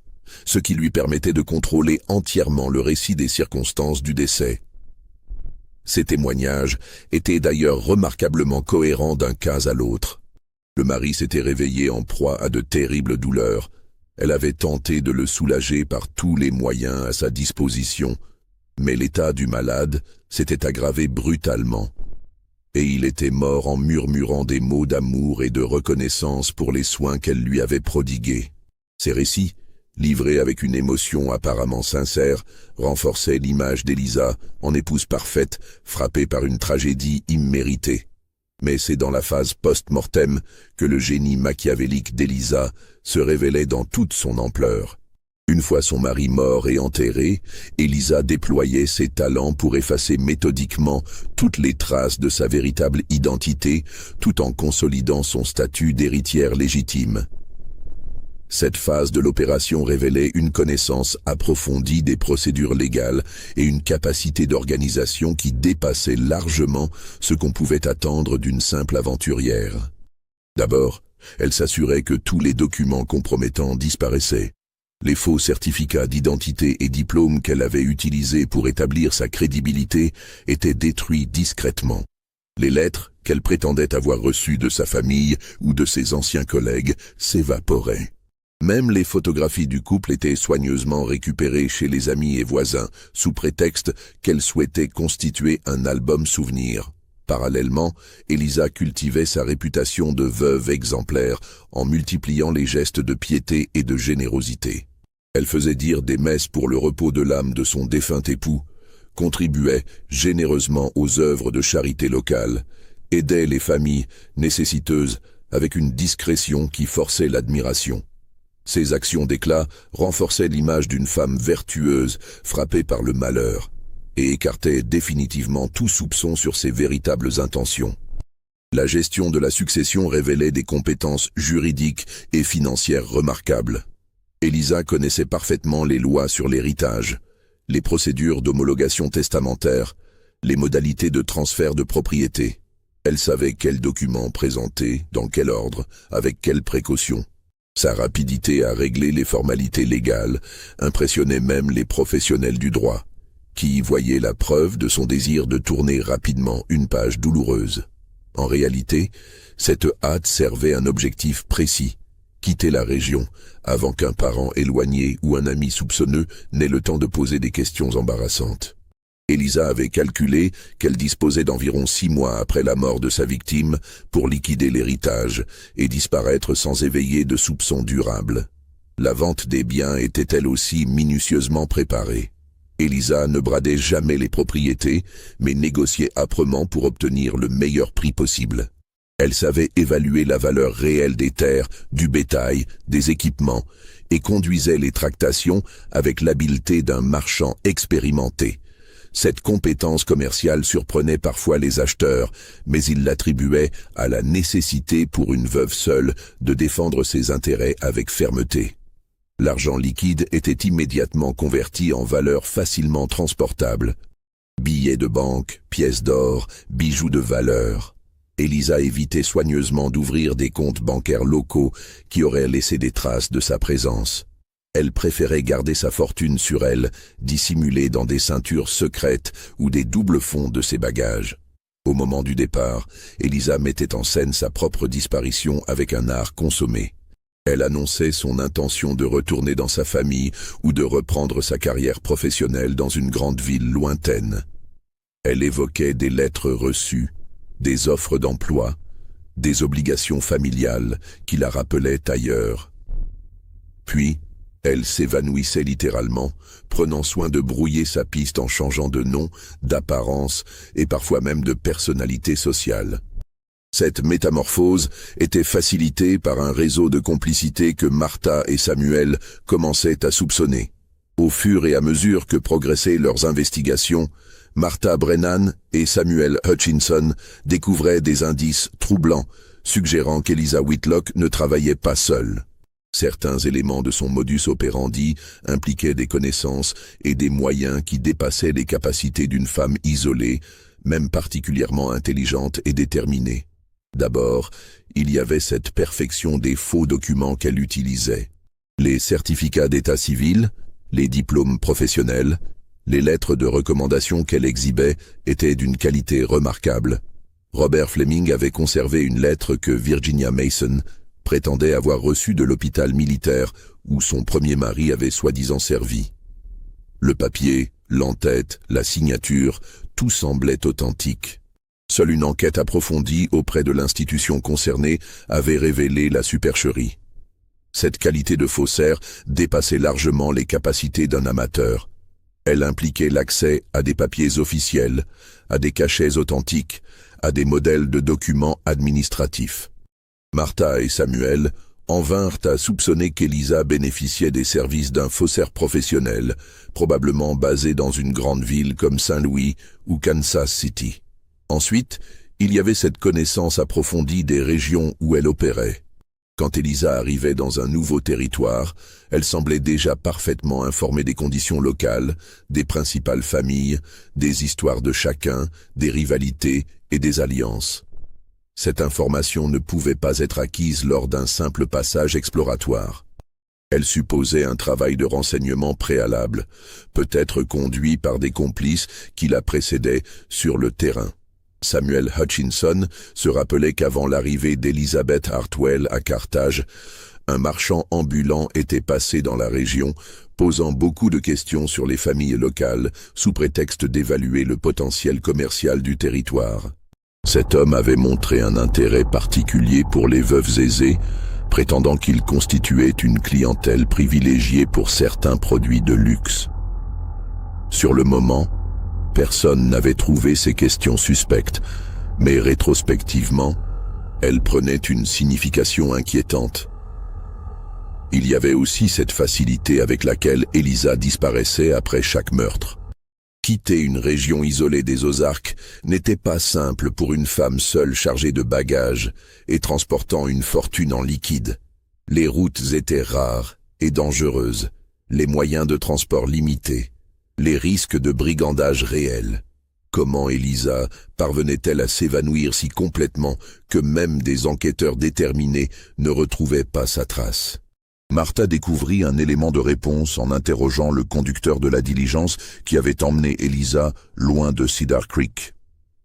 ce qui lui permettait de contrôler entièrement le récit des circonstances du décès. Ces témoignages étaient d'ailleurs remarquablement cohérents d'un cas à l'autre. Le mari s'était réveillé en proie à de terribles douleurs. Elle avait tenté de le soulager par tous les moyens à sa disposition, mais l'état du malade s'était aggravé brutalement, et il était mort en murmurant des mots d'amour et de reconnaissance pour les soins qu'elle lui avait prodigués. Ces récits, livrés avec une émotion apparemment sincère, renforçaient l'image d'Elisa en épouse parfaite, frappée par une tragédie imméritée. Mais c'est dans la phase post-mortem que le génie machiavélique d'Elisa se révélait dans toute son ampleur. Une fois son mari mort et enterré, Elisa déployait ses talents pour effacer méthodiquement toutes les traces de sa véritable identité, tout en consolidant son statut d'héritière légitime. Cette phase de l'opération révélait une connaissance approfondie des procédures légales et une capacité d'organisation qui dépassait largement ce qu'on pouvait attendre d'une simple aventurière. D'abord, elle s'assurait que tous les documents compromettants disparaissaient. Les faux certificats d'identité et diplômes qu'elle avait utilisés pour établir sa crédibilité étaient détruits discrètement. Les lettres qu'elle prétendait avoir reçues de sa famille ou de ses anciens collègues s'évaporaient. Même les photographies du couple étaient soigneusement récupérées chez les amis et voisins, sous prétexte qu'elle souhaitait constituer un album souvenir. Parallèlement, Elisa cultivait sa réputation de veuve exemplaire en multipliant les gestes de piété et de générosité. Elle faisait dire des messes pour le repos de l'âme de son défunt époux, contribuait généreusement aux œuvres de charité locale, aidait les familles nécessiteuses avec une discrétion qui forçait l'admiration. Ses actions d'éclat renforçaient l'image d'une femme vertueuse frappée par le malheur et écartaient définitivement tout soupçon sur ses véritables intentions. La gestion de la succession révélait des compétences juridiques et financières remarquables. Elisa connaissait parfaitement les lois sur l'héritage, les procédures d'homologation testamentaire, les modalités de transfert de propriété. Elle savait quels documents présenter, dans quel ordre, avec quelle précaution. Sa rapidité à régler les formalités légales impressionnait même les professionnels du droit, qui y voyaient la preuve de son désir de tourner rapidement une page douloureuse. En réalité, cette hâte servait un objectif précis, quitter la région avant qu'un parent éloigné ou un ami soupçonneux n'ait le temps de poser des questions embarrassantes. Elisa avait calculé qu'elle disposait d'environ 6 mois après la mort de sa victime pour liquider l'héritage et disparaître sans éveiller de soupçons durables. La vente des biens était elle aussi minutieusement préparée. Elisa ne bradait jamais les propriétés, mais négociait âprement pour obtenir le meilleur prix possible. Elle savait évaluer la valeur réelle des terres, du bétail, des équipements, et conduisait les tractations avec l'habileté d'un marchand expérimenté. Cette compétence commerciale surprenait parfois les acheteurs, mais il l'attribuait à la nécessité pour une veuve seule de défendre ses intérêts avec fermeté. L'argent liquide était immédiatement converti en valeurs facilement transportables. Billets de banque, pièces d'or, bijoux de valeur. Elisa évitait soigneusement d'ouvrir des comptes bancaires locaux qui auraient laissé des traces de sa présence. Elle préférait garder sa fortune sur elle, dissimulée dans des ceintures secrètes ou des doubles fonds de ses bagages. Au moment du départ, Elisa mettait en scène sa propre disparition avec un art consommé. Elle annonçait son intention de retourner dans sa famille ou de reprendre sa carrière professionnelle dans une grande ville lointaine. Elle évoquait des lettres reçues, des offres d'emploi, des obligations familiales qui la rappelaient ailleurs. Puis, elle s'évanouissait littéralement, prenant soin de brouiller sa piste en changeant de nom, d'apparence et parfois même de personnalité sociale. Cette métamorphose était facilitée par un réseau de complicité que Martha et Samuel commençaient à soupçonner. Au fur et à mesure que progressaient leurs investigations, Martha Brennan et Samuel Hutchinson découvraient des indices troublants suggérant qu'Elisa Whitlock ne travaillait pas seule. Certains éléments de son modus operandi impliquaient des connaissances et des moyens qui dépassaient les capacités d'une femme isolée, même particulièrement intelligente et déterminée. D'abord, il y avait cette perfection des faux documents qu'elle utilisait. Les certificats d'état civil, les diplômes professionnels, les lettres de recommandation qu'elle exhibait étaient d'une qualité remarquable. Robert Fleming avait conservé une lettre que Virginia Mason prétendait avoir reçue de l'hôpital militaire où son premier mari avait soi-disant servi. Le papier, l'entête, la signature, tout semblait authentique. Seule une enquête approfondie auprès de l'institution concernée avait révélé la supercherie. Cette qualité de faussaire dépassait largement les capacités d'un amateur. Elle impliquait l'accès à des papiers officiels, à des cachets authentiques, à des modèles de documents administratifs. Martha et Samuel en vinrent à soupçonner qu'Elisa bénéficiait des services d'un faussaire professionnel, probablement basé dans une grande ville comme Saint-Louis ou Kansas City. Ensuite, il y avait cette connaissance approfondie des régions où elle opérait. Quand Elisa arrivait dans un nouveau territoire, elle semblait déjà parfaitement informée des conditions locales, des principales familles, des histoires de chacun, des rivalités et des alliances. Cette information ne pouvait pas être acquise lors d'un simple passage exploratoire. Elle supposait un travail de renseignement préalable, peut-être conduit par des complices qui la précédaient sur le terrain. Samuel Hutchinson se rappelait qu'avant l'arrivée d'Elizabeth Hartwell à Carthage, un marchand ambulant était passé dans la région, posant beaucoup de questions sur les familles locales, sous prétexte d'évaluer le potentiel commercial du territoire. Cet homme avait montré un intérêt particulier pour les veuves aisées, prétendant qu'il constituait une clientèle privilégiée pour certains produits de luxe. Sur le moment, personne n'avait trouvé ces questions suspectes, mais rétrospectivement, elles prenaient une signification inquiétante. Il y avait aussi cette facilité avec laquelle Elisa disparaissait après chaque meurtre. Quitter une région isolée des Ozarks n'était pas simple pour une femme seule chargée de bagages et transportant une fortune en liquide. Les routes étaient rares et dangereuses, les moyens de transport limités, les risques de brigandage réels. Comment Elisa parvenait-elle à s'évanouir si complètement que même des enquêteurs déterminés ne retrouvaient pas sa trace? Martha découvrit un élément de réponse en interrogeant le conducteur de la diligence qui avait emmené Elisa loin de Cedar Creek.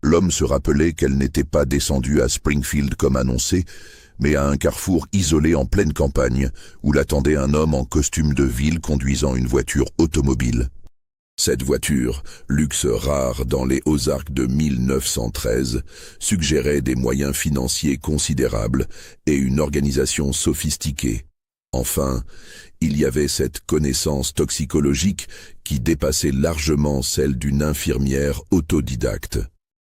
L'homme se rappelait qu'elle n'était pas descendue à Springfield comme annoncé, mais à un carrefour isolé en pleine campagne, où l'attendait un homme en costume de ville conduisant une voiture automobile. Cette voiture, luxe rare dans les Ozarks de 1913, suggérait des moyens financiers considérables et une organisation sophistiquée. Enfin, il y avait cette connaissance toxicologique qui dépassait largement celle d'une infirmière autodidacte.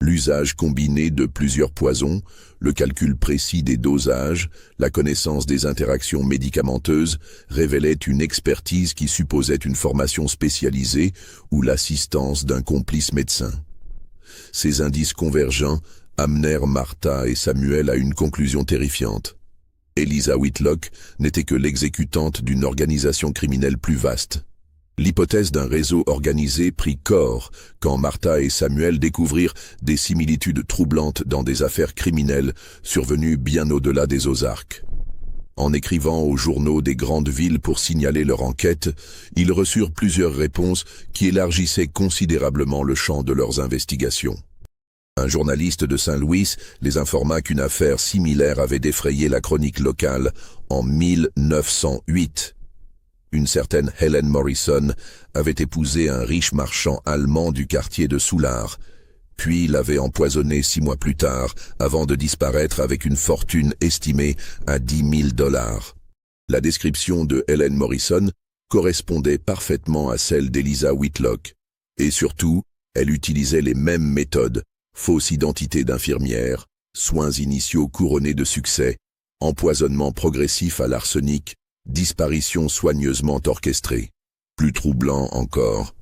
L'usage combiné de plusieurs poisons, le calcul précis des dosages, la connaissance des interactions médicamenteuses révélaient une expertise qui supposait une formation spécialisée ou l'assistance d'un complice médecin. Ces indices convergents amenèrent Martha et Samuel à une conclusion terrifiante. Elisa Whitlock n'était que l'exécutante d'une organisation criminelle plus vaste. L'hypothèse d'un réseau organisé prit corps quand Martha et Samuel découvrirent des similitudes troublantes dans des affaires criminelles survenues bien au-delà des Ozarks. En écrivant aux journaux des grandes villes pour signaler leur enquête, ils reçurent plusieurs réponses qui élargissaient considérablement le champ de leurs investigations. Un journaliste de Saint-Louis les informa qu'une affaire similaire avait défrayé la chronique locale en 1908. Une certaine Helen Morrison avait épousé un riche marchand allemand du quartier de Soulard, puis l'avait empoisonné 6 mois plus tard avant de disparaître avec une fortune estimée à $10,000. La description de Helen Morrison correspondait parfaitement à celle d'Elisa Whitlock, et surtout, elle utilisait les mêmes méthodes. Fausse identité d'infirmière, soins initiaux couronnés de succès, empoisonnement progressif à l'arsenic, disparition soigneusement orchestrée. Plus troublant encore,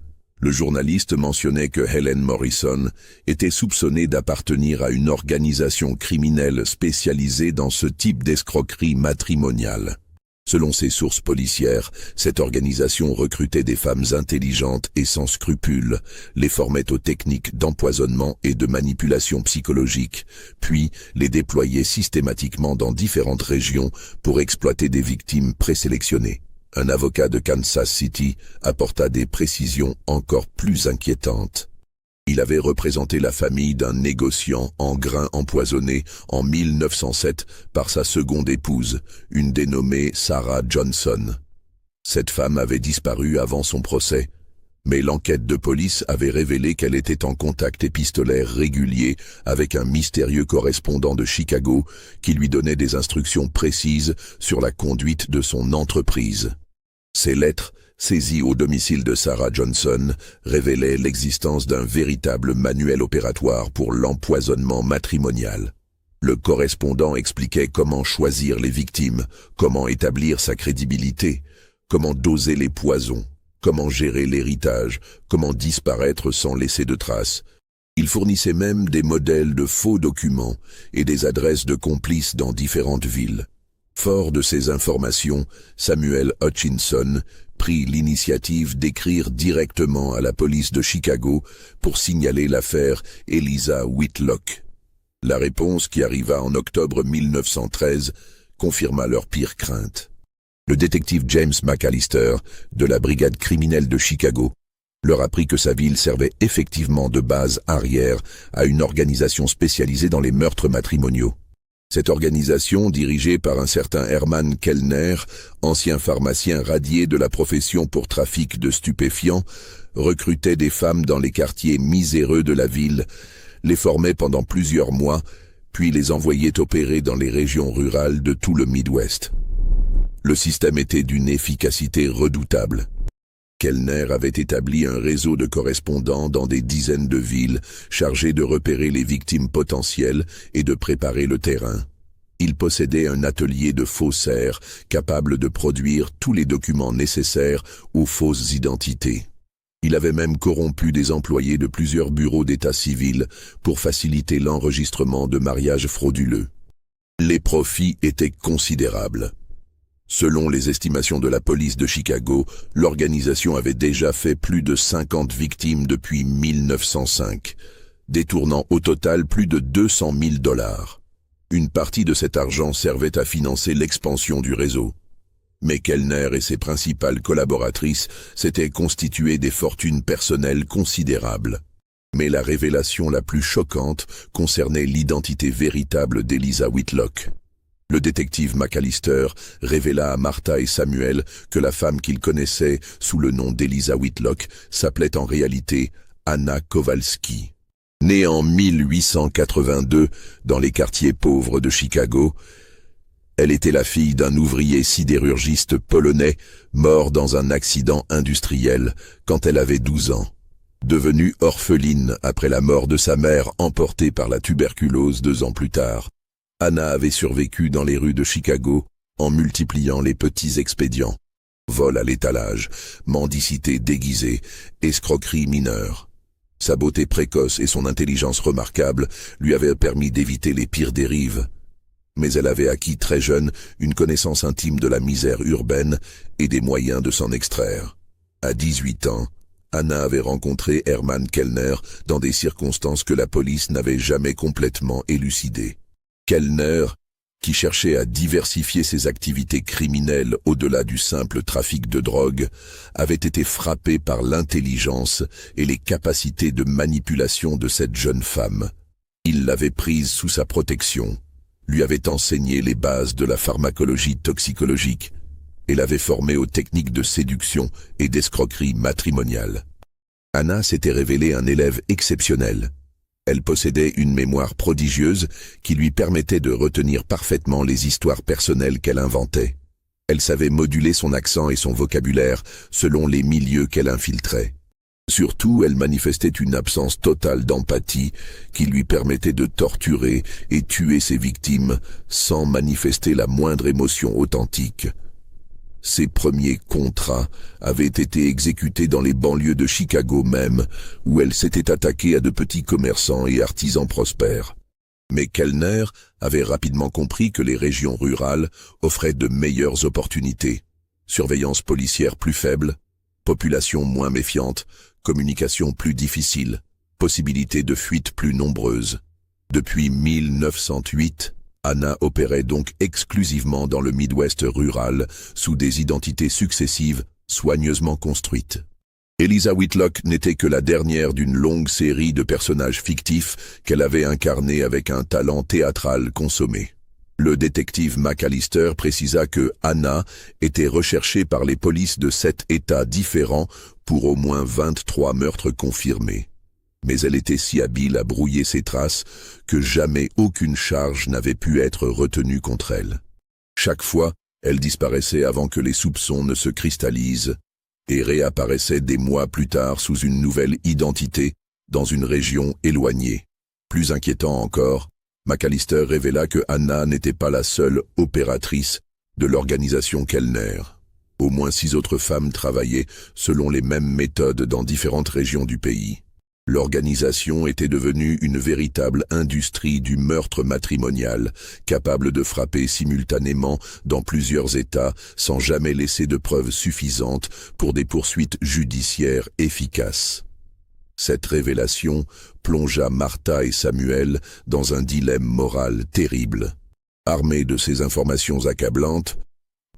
Le journaliste mentionnait que Helen Morrison était soupçonnée d'appartenir à une organisation criminelle spécialisée dans ce type d'escroquerie matrimoniale. Selon ses sources policières, cette organisation recrutait des femmes intelligentes et sans scrupules, les formait aux techniques d'empoisonnement et de manipulation psychologique, puis les déployait systématiquement dans différentes régions pour exploiter des victimes présélectionnées. Un avocat de Kansas City apporta des précisions encore plus inquiétantes. Il avait représenté la famille d'un négociant en grains empoisonnés en 1907 par sa seconde épouse, une dénommée Sarah Johnson. Cette femme avait disparu avant son procès, mais l'enquête de police avait révélé qu'elle était en contact épistolaire régulier avec un mystérieux correspondant de Chicago qui lui donnait des instructions précises sur la conduite de son entreprise. Ces lettres, saisies au domicile de Sarah Johnson, révélaient l'existence d'un véritable manuel opératoire pour l'empoisonnement matrimonial. Le correspondant expliquait comment choisir les victimes, comment établir sa crédibilité, comment doser les poisons, comment gérer l'héritage, comment disparaître sans laisser de traces. Il fournissait même des modèles de faux documents et des adresses de complices dans différentes villes. Fort de ces informations, Samuel Hutchinson prit l'initiative d'écrire directement à la police de Chicago pour signaler l'affaire Eliza Whitlock. La réponse, qui arriva en octobre 1913, confirma leurs pires craintes. Le détective James McAllister, de la brigade criminelle de Chicago, leur apprit que sa ville servait effectivement de base arrière à une organisation spécialisée dans les meurtres matrimoniaux. Cette organisation, dirigée par un certain Herman Kellner, ancien pharmacien radié de la profession pour trafic de stupéfiants, recrutait des femmes dans les quartiers miséreux de la ville, les formait pendant plusieurs mois, puis les envoyait opérer dans les régions rurales de tout le Midwest. Le système était d'une efficacité redoutable. Kellner avait établi un réseau de correspondants dans des dizaines de villes, chargés de repérer les victimes potentielles et de préparer le terrain. Il possédait un atelier de faussaires, capable de produire tous les documents nécessaires aux fausses identités. Il avait même corrompu des employés de plusieurs bureaux d'état civil pour faciliter l'enregistrement de mariages frauduleux. Les profits étaient considérables. Selon les estimations de la police de Chicago, l'organisation avait déjà fait plus de 50 victimes depuis 1905, détournant au total plus de 200 000 $. Une partie de cet argent servait à financer l'expansion du réseau. Mais Kellner et ses principales collaboratrices s'étaient constituées des fortunes personnelles considérables. Mais la révélation la plus choquante concernait l'identité véritable d'Eliza Whitlock. Le détective McAllister révéla à Martha et Samuel que la femme qu'ils connaissaient sous le nom d'Eliza Whitlock s'appelait en réalité Anna Kowalski. Née en 1882 dans les quartiers pauvres de Chicago, elle était la fille d'un ouvrier sidérurgiste polonais mort dans un accident industriel quand elle avait 12 ans. Devenue orpheline après la mort de sa mère emportée par la tuberculose 2 ans plus tard, Anna avait survécu dans les rues de Chicago en multipliant les petits expédients. Vol à l'étalage, mendicité déguisée, escroquerie mineure. Sa beauté précoce et son intelligence remarquable lui avaient permis d'éviter les pires dérives. Mais elle avait acquis très jeune une connaissance intime de la misère urbaine et des moyens de s'en extraire. À 18 ans, Anna avait rencontré Herman Kellner dans des circonstances que la police n'avait jamais complètement élucidées. Kellner, qui cherchait à diversifier ses activités criminelles au-delà du simple trafic de drogue, avait été frappé par l'intelligence et les capacités de manipulation de cette jeune femme. Il l'avait prise sous sa protection, lui avait enseigné les bases de la pharmacologie toxicologique et l'avait formée aux techniques de séduction et d'escroquerie matrimoniale. Anna s'était révélée un élève exceptionnel. Elle possédait une mémoire prodigieuse qui lui permettait de retenir parfaitement les histoires personnelles qu'elle inventait. Elle savait moduler son accent et son vocabulaire selon les milieux qu'elle infiltrait. Surtout, elle manifestait une absence totale d'empathie qui lui permettait de torturer et tuer ses victimes sans manifester la moindre émotion authentique. Ses premiers contrats avaient été exécutés dans les banlieues de Chicago même, où elle s'était attaquée à de petits commerçants et artisans prospères. Mais Kellner avait rapidement compris que les régions rurales offraient de meilleures opportunités. Surveillance policière plus faible, population moins méfiante, communication plus difficile, possibilités de fuite plus nombreuses. Depuis 1908, Anna opérait donc exclusivement dans le Midwest rural, sous des identités successives, soigneusement construites. Eliza Whitlock n'était que la dernière d'une longue série de personnages fictifs qu'elle avait incarnés avec un talent théâtral consommé. Le détective McAllister précisa que Anna était recherchée par les polices de 7 États différents pour au moins 23 meurtres confirmés. Mais elle était si habile à brouiller ses traces que jamais aucune charge n'avait pu être retenue contre elle. Chaque fois, elle disparaissait avant que les soupçons ne se cristallisent et réapparaissait des mois plus tard sous une nouvelle identité dans une région éloignée. Plus inquiétant encore, McAllister révéla que Anna n'était pas la seule opératrice de l'organisation Kellner. Au moins 6 autres femmes travaillaient selon les mêmes méthodes dans différentes régions du pays. L'organisation était devenue une véritable industrie du meurtre matrimonial, capable de frapper simultanément dans plusieurs États sans jamais laisser de preuves suffisantes pour des poursuites judiciaires efficaces. Cette révélation plongea Martha et Samuel dans un dilemme moral terrible. Armés de ces informations accablantes,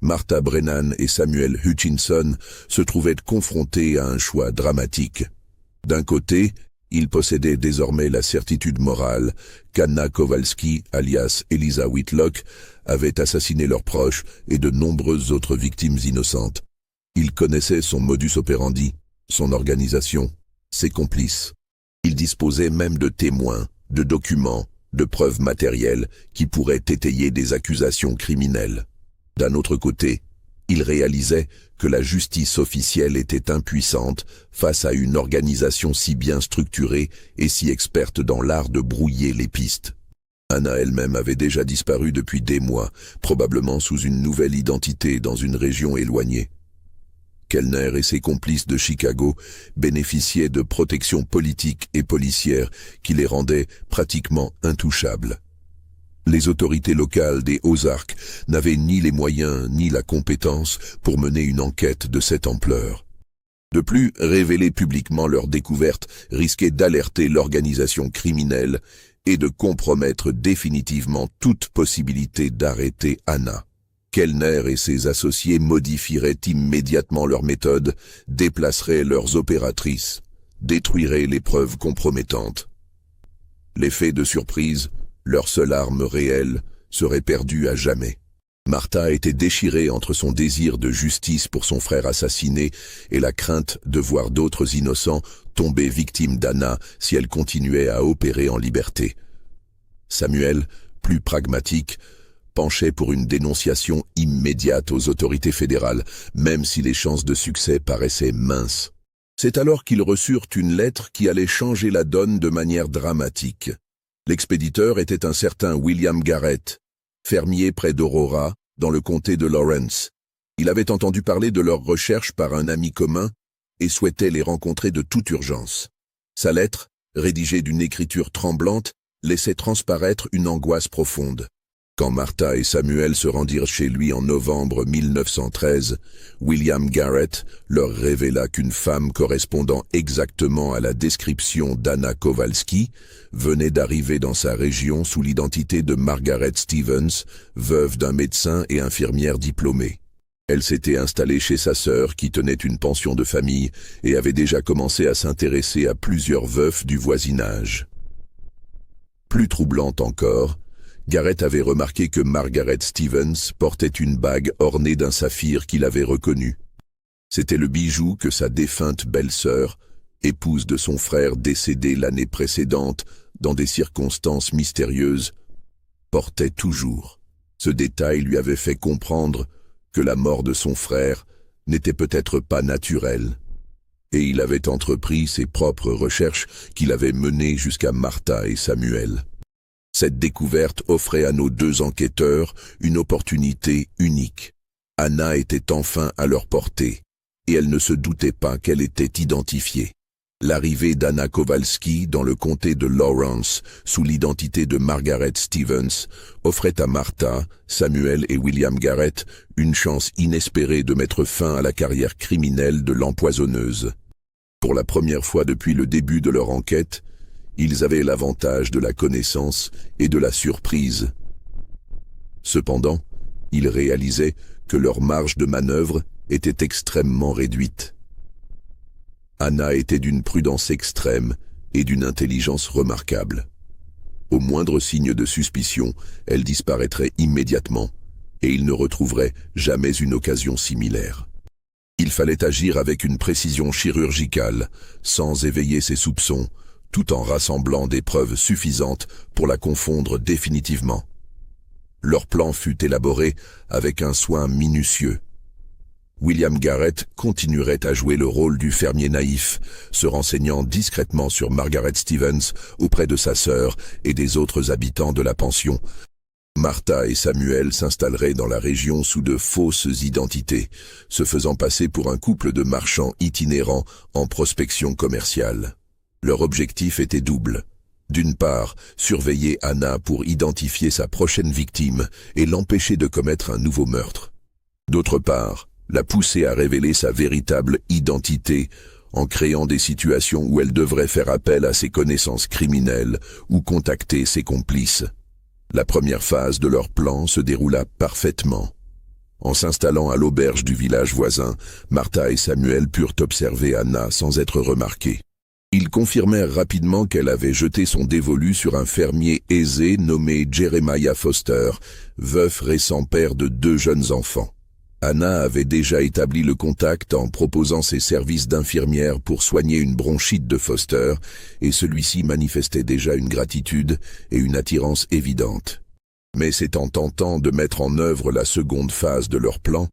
Martha Brennan et Samuel Hutchinson se trouvaient confrontés à un choix dramatique. D'un côté, ils possédaient désormais la certitude morale qu'Anna Kowalski, alias Eliza Whitlock, avait assassiné leurs proches et de nombreuses autres victimes innocentes. Ils connaissaient son modus operandi, son organisation, ses complices. Ils disposaient même de témoins, de documents, de preuves matérielles qui pourraient étayer des accusations criminelles. D'un autre côté, ils réalisaient que la justice officielle était impuissante face à une organisation si bien structurée et si experte dans l'art de brouiller les pistes. Anna elle-même avait déjà disparu depuis des mois, probablement sous une nouvelle identité dans une région éloignée. Kellner et ses complices de Chicago bénéficiaient de protections politiques et policières qui les rendaient pratiquement intouchables. Les autorités locales des Ozarks n'avaient ni les moyens ni la compétence pour mener une enquête de cette ampleur. De plus, révéler publiquement leur découverte risquait d'alerter l'organisation criminelle et de compromettre définitivement toute possibilité d'arrêter Anna. Kellner et ses associés modifieraient immédiatement leurs méthodes, déplaceraient leurs opératrices, détruiraient les preuves compromettantes. L'effet de surprise, leur seule arme réelle, serait perdue à jamais. Martha était déchirée entre son désir de justice pour son frère assassiné et la crainte de voir d'autres innocents tomber victimes d'Anna si elle continuait à opérer en liberté. Samuel, plus pragmatique, penchait pour une dénonciation immédiate aux autorités fédérales, même si les chances de succès paraissaient minces. C'est alors qu'ils reçurent une lettre qui allait changer la donne de manière dramatique. L'expéditeur était un certain William Garrett, fermier près d'Aurora, dans le comté de Lawrence. Il avait entendu parler de leurs recherches par un ami commun et souhaitait les rencontrer de toute urgence. Sa lettre, rédigée d'une écriture tremblante, laissait transparaître une angoisse profonde. Quand Martha et Samuel se rendirent chez lui en novembre 1913, William Garrett leur révéla qu'une femme correspondant exactement à la description d'Anna Kowalski venait d'arriver dans sa région sous l'identité de Margaret Stevens, veuve d'un médecin et infirmière diplômée. Elle s'était installée chez sa sœur qui tenait une pension de famille et avait déjà commencé à s'intéresser à plusieurs veufs du voisinage. Plus troublante encore, Garrett avait remarqué que Margaret Stevens portait une bague ornée d'un saphir qu'il avait reconnu. C'était le bijou que sa défunte belle-sœur, épouse de son frère décédé l'année précédente dans des circonstances mystérieuses, portait toujours. Ce détail lui avait fait comprendre que la mort de son frère n'était peut-être pas naturelle, et il avait entrepris ses propres recherches qu'il avait menées jusqu'à Martha et Samuel. Cette découverte offrait à nos deux enquêteurs une opportunité unique. Anna était enfin à leur portée, et elle ne se doutait pas qu'elle était identifiée. L'arrivée d'Anna Kowalski dans le comté de Lawrence, sous l'identité de Margaret Stevens, offrait à Martha, Samuel et William Garrett une chance inespérée de mettre fin à la carrière criminelle de l'empoisonneuse. Pour la première fois depuis le début de leur enquête, ils avaient l'avantage de la connaissance et de la surprise. Cependant, ils réalisaient que leur marge de manœuvre était extrêmement réduite. Anna était d'une prudence extrême et d'une intelligence remarquable. Au moindre signe de suspicion, elle disparaîtrait immédiatement, et ils ne retrouveraient jamais une occasion similaire. Il fallait agir avec une précision chirurgicale, sans éveiller ses soupçons, tout en rassemblant des preuves suffisantes pour la confondre définitivement. Leur plan fut élaboré avec un soin minutieux. William Garrett continuerait à jouer le rôle du fermier naïf, se renseignant discrètement sur Margaret Stevens auprès de sa sœur et des autres habitants de la pension. Martha et Samuel s'installeraient dans la région sous de fausses identités, se faisant passer pour un couple de marchands itinérants en prospection commerciale. Leur objectif était double. D'une part, surveiller Anna pour identifier sa prochaine victime et l'empêcher de commettre un nouveau meurtre. D'autre part, la pousser à révéler sa véritable identité en créant des situations où elle devrait faire appel à ses connaissances criminelles ou contacter ses complices. La première phase de leur plan se déroula parfaitement. En s'installant à l'auberge du village voisin, Martha et Samuel purent observer Anna sans être remarqués. Ils confirmèrent rapidement qu'elle avait jeté son dévolu sur un fermier aisé nommé Jeremiah Foster, veuf récent père de 2 jeunes enfants. Anna avait déjà établi le contact en proposant ses services d'infirmière pour soigner une bronchite de Foster, et celui-ci manifestait déjà une gratitude et une attirance évidente. Mais c'est en tentant de mettre en œuvre la seconde phase de leur plan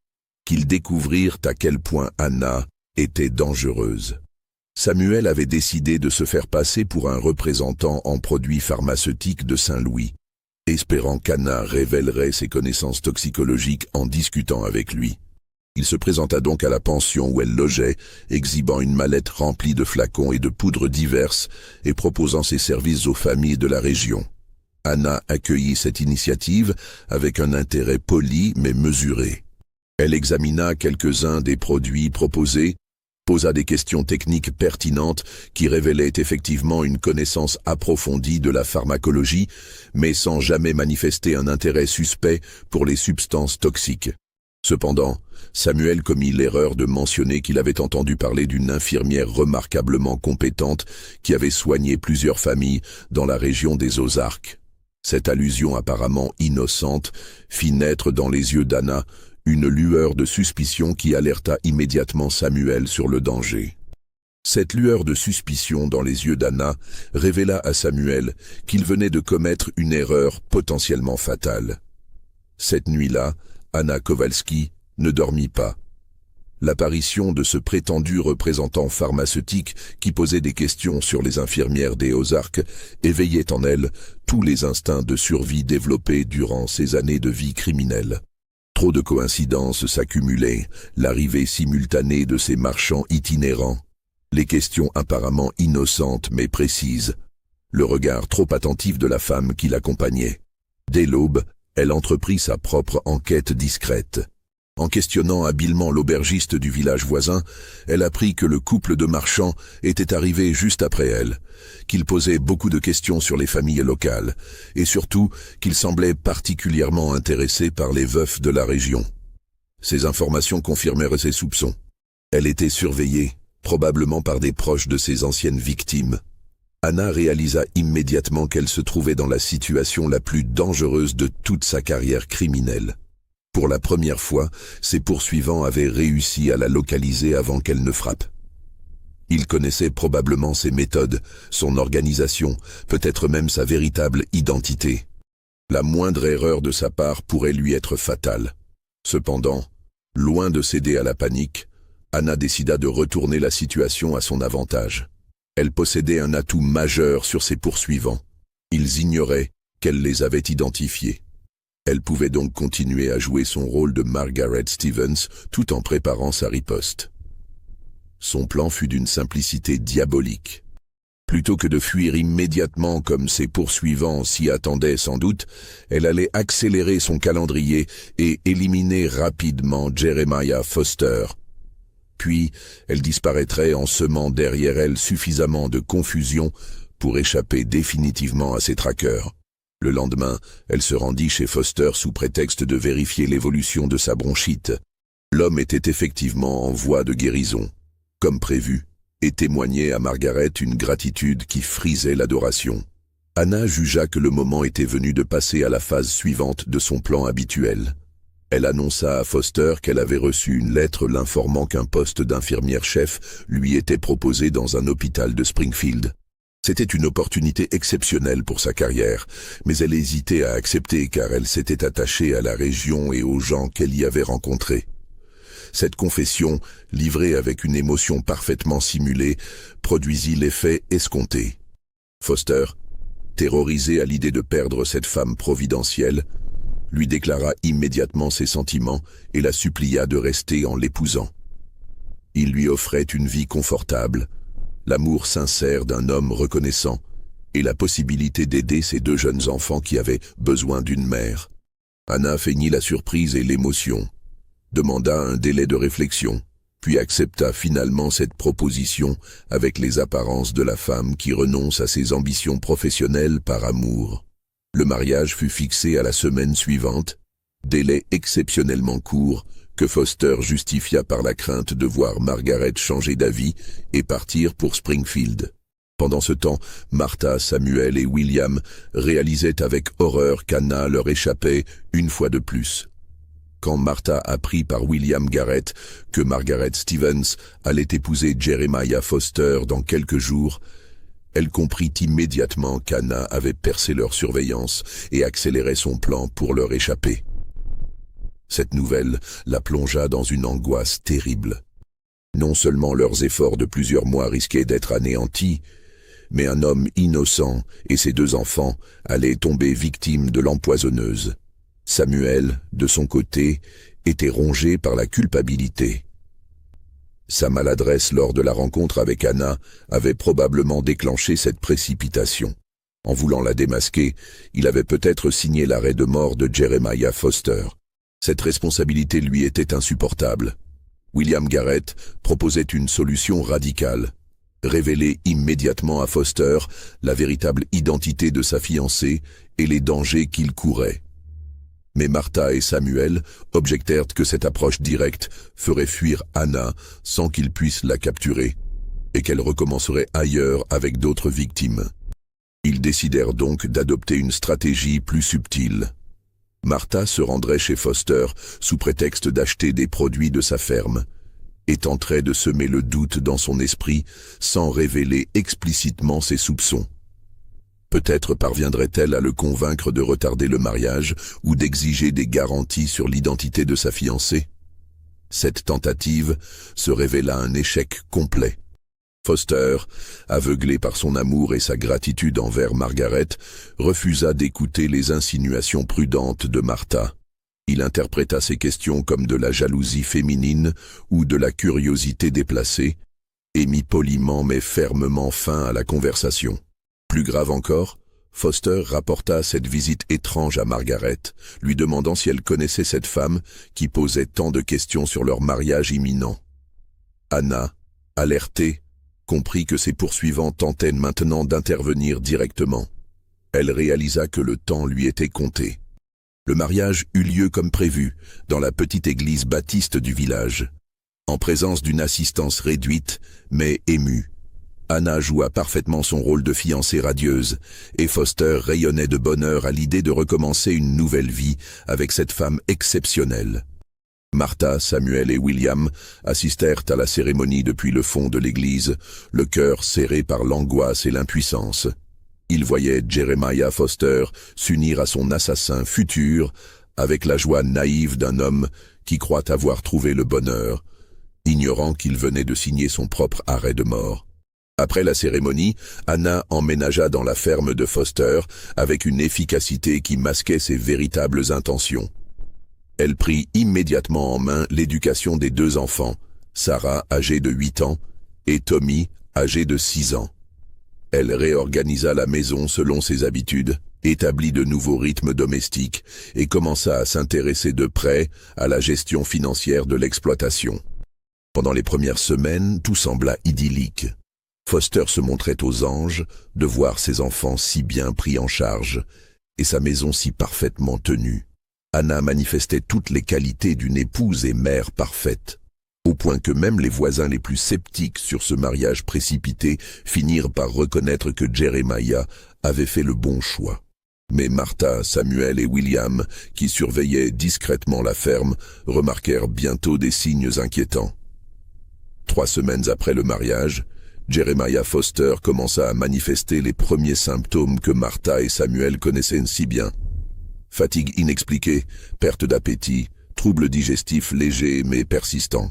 qu'ils découvrirent à quel point Anna était dangereuse. Samuel avait décidé de se faire passer pour un représentant en produits pharmaceutiques de Saint-Louis, espérant qu'Anna révélerait ses connaissances toxicologiques en discutant avec lui. Il se présenta donc à la pension où elle logeait, exhibant une mallette remplie de flacons et de poudres diverses et proposant ses services aux familles de la région. Anna accueillit cette initiative avec un intérêt poli mais mesuré. Elle examina quelques-uns des produits proposés, posa des questions techniques pertinentes qui révélaient effectivement une connaissance approfondie de la pharmacologie, mais sans jamais manifester un intérêt suspect pour les substances toxiques. Cependant, Samuel commit l'erreur de mentionner qu'il avait entendu parler d'une infirmière remarquablement compétente qui avait soigné plusieurs familles dans la région des Ozarks. Cette allusion apparemment innocente fit naître dans les yeux d'Anna une lueur de suspicion qui alerta immédiatement Samuel sur le danger. Cette lueur de suspicion dans les yeux d'Anna révéla à Samuel qu'il venait de commettre une erreur potentiellement fatale. Cette nuit-là, Anna Kowalski ne dormit pas. L'apparition de ce prétendu représentant pharmaceutique qui posait des questions sur les infirmières des Ozarks éveillait en elle tous les instincts de survie développés durant ses années de vie criminelle. Trop de coïncidences s'accumulaient, l'arrivée simultanée de ces marchands itinérants, les questions apparemment innocentes mais précises, le regard trop attentif de la femme qui l'accompagnait. Dès l'aube, elle entreprit sa propre enquête discrète. En questionnant habilement l'aubergiste du village voisin, elle apprit que le couple de marchands était arrivé juste après elle, qu'il posait beaucoup de questions sur les familles locales, et surtout qu'il semblait particulièrement intéressé par les veufs de la région. Ces informations confirmèrent ses soupçons. Elle était surveillée, probablement par des proches de ses anciennes victimes. Anna réalisa immédiatement qu'elle se trouvait dans la situation la plus dangereuse de toute sa carrière criminelle. Pour la première fois, ses poursuivants avaient réussi à la localiser avant qu'elle ne frappe. Ils connaissaient probablement ses méthodes, son organisation, peut-être même sa véritable identité. La moindre erreur de sa part pourrait lui être fatale. Cependant, loin de céder à la panique, Anna décida de retourner la situation à son avantage. Elle possédait un atout majeur sur ses poursuivants. Ils ignoraient qu'elle les avait identifiés. Elle pouvait donc continuer à jouer son rôle de Margaret Stevens tout en préparant sa riposte. Son plan fut d'une simplicité diabolique. Plutôt que de fuir immédiatement comme ses poursuivants s'y attendaient sans doute, elle allait accélérer son calendrier et éliminer rapidement Jeremiah Foster. Puis, elle disparaîtrait en semant derrière elle suffisamment de confusion pour échapper définitivement à ses traqueurs. Le lendemain, elle se rendit chez Foster sous prétexte de vérifier l'évolution de sa bronchite. L'homme était effectivement en voie de guérison, comme prévu, et témoignait à Margaret une gratitude qui frisait l'adoration. Anna jugea que le moment était venu de passer à la phase suivante de son plan habituel. Elle annonça à Foster qu'elle avait reçu une lettre l'informant qu'un poste d'infirmière-chef lui était proposé dans un hôpital de Springfield. C'était une opportunité exceptionnelle pour sa carrière, mais elle hésitait à accepter car elle s'était attachée à la région et aux gens qu'elle y avait rencontrés. Cette confession, livrée avec une émotion parfaitement simulée, produisit l'effet escompté. Foster, terrorisé à l'idée de perdre cette femme providentielle, lui déclara immédiatement ses sentiments et la supplia de rester en l'épousant. Il lui offrait une vie confortable, l'amour sincère d'un homme reconnaissant et la possibilité d'aider ses 2 jeunes enfants qui avaient besoin d'une mère. Anna feignit la surprise et l'émotion, demanda un délai de réflexion, puis accepta finalement cette proposition avec les apparences de la femme qui renonce à ses ambitions professionnelles par amour. Le mariage fut fixé à la semaine suivante, délai exceptionnellement court que Foster justifia par la crainte de voir Margaret changer d'avis et partir pour Springfield. Pendant ce temps, Martha, Samuel et William réalisaient avec horreur qu'Anna leur échappait une fois de plus. Quand Martha apprit par William Garrett que Margaret Stevens allait épouser Jeremiah Foster dans quelques jours, elle comprit immédiatement qu'Anna avait percé leur surveillance et accéléré son plan pour leur échapper. Cette nouvelle la plongea dans une angoisse terrible. Non seulement leurs efforts de plusieurs mois risquaient d'être anéantis, mais un homme innocent et ses 2 enfants allaient tomber victimes de l'empoisonneuse. Samuel, de son côté, était rongé par la culpabilité. Sa maladresse lors de la rencontre avec Anna avait probablement déclenché cette précipitation. En voulant la démasquer, il avait peut-être signé l'arrêt de mort de Jeremiah Foster. Cette responsabilité lui était insupportable. William Garrett proposait une solution radicale. Révéler immédiatement à Foster la véritable identité de sa fiancée et les dangers qu'il courait. Mais Martha et Samuel objectèrent que cette approche directe ferait fuir Anna sans qu'ils puissent la capturer, et qu'elle recommencerait ailleurs avec d'autres victimes. Ils décidèrent donc d'adopter une stratégie plus subtile. Martha se rendrait chez Foster sous prétexte d'acheter des produits de sa ferme, et tenterait de semer le doute dans son esprit sans révéler explicitement ses soupçons. Peut-être parviendrait-elle à le convaincre de retarder le mariage ou d'exiger des garanties sur l'identité de sa fiancée. Cette tentative se révéla un échec complet. Foster, aveuglé par son amour et sa gratitude envers Margaret, refusa d'écouter les insinuations prudentes de Martha. Il interpréta ces questions comme de la jalousie féminine ou de la curiosité déplacée, et mit poliment mais fermement fin à la conversation. Plus grave encore, Foster rapporta cette visite étrange à Margaret, lui demandant si elle connaissait cette femme qui posait tant de questions sur leur mariage imminent. Anna, alertée, comprit que ses poursuivants tentaient maintenant d'intervenir directement. Elle réalisa que le temps lui était compté. Le mariage eut lieu comme prévu, dans la petite église baptiste du village. En présence d'une assistance réduite, mais émue. Anna joua parfaitement son rôle de fiancée radieuse, et Foster rayonnait de bonheur à l'idée de recommencer une nouvelle vie avec cette femme exceptionnelle. Martha, Samuel et William assistèrent à la cérémonie depuis le fond de l'église, le cœur serré par l'angoisse et l'impuissance. Ils voyaient Jeremiah Foster s'unir à son assassin futur avec la joie naïve d'un homme qui croit avoir trouvé le bonheur, ignorant qu'il venait de signer son propre arrêt de mort. Après la cérémonie, Anna emménagea dans la ferme de Foster avec une efficacité qui masquait ses véritables intentions. Elle prit immédiatement en main l'éducation des deux enfants, Sarah, âgée de 8 ans, et Tommy, âgé de 6 ans. Elle réorganisa la maison selon ses habitudes, établit de nouveaux rythmes domestiques et commença à s'intéresser de près à la gestion financière de l'exploitation. Pendant les premières semaines, tout sembla idyllique. Foster se montrait aux anges de voir ses enfants si bien pris en charge et sa maison si parfaitement tenue. Anna manifestait toutes les qualités d'une épouse et mère parfaite, au point que même les voisins les plus sceptiques sur ce mariage précipité finirent par reconnaître que Jeremiah avait fait le bon choix. Mais Martha, Samuel et William, qui surveillaient discrètement la ferme, remarquèrent bientôt des signes inquiétants. 3 semaines après le mariage, Jeremiah Foster commença à manifester les premiers symptômes que Martha et Samuel connaissaient si bien. Fatigue inexpliquée, perte d'appétit, troubles digestifs légers mais persistants.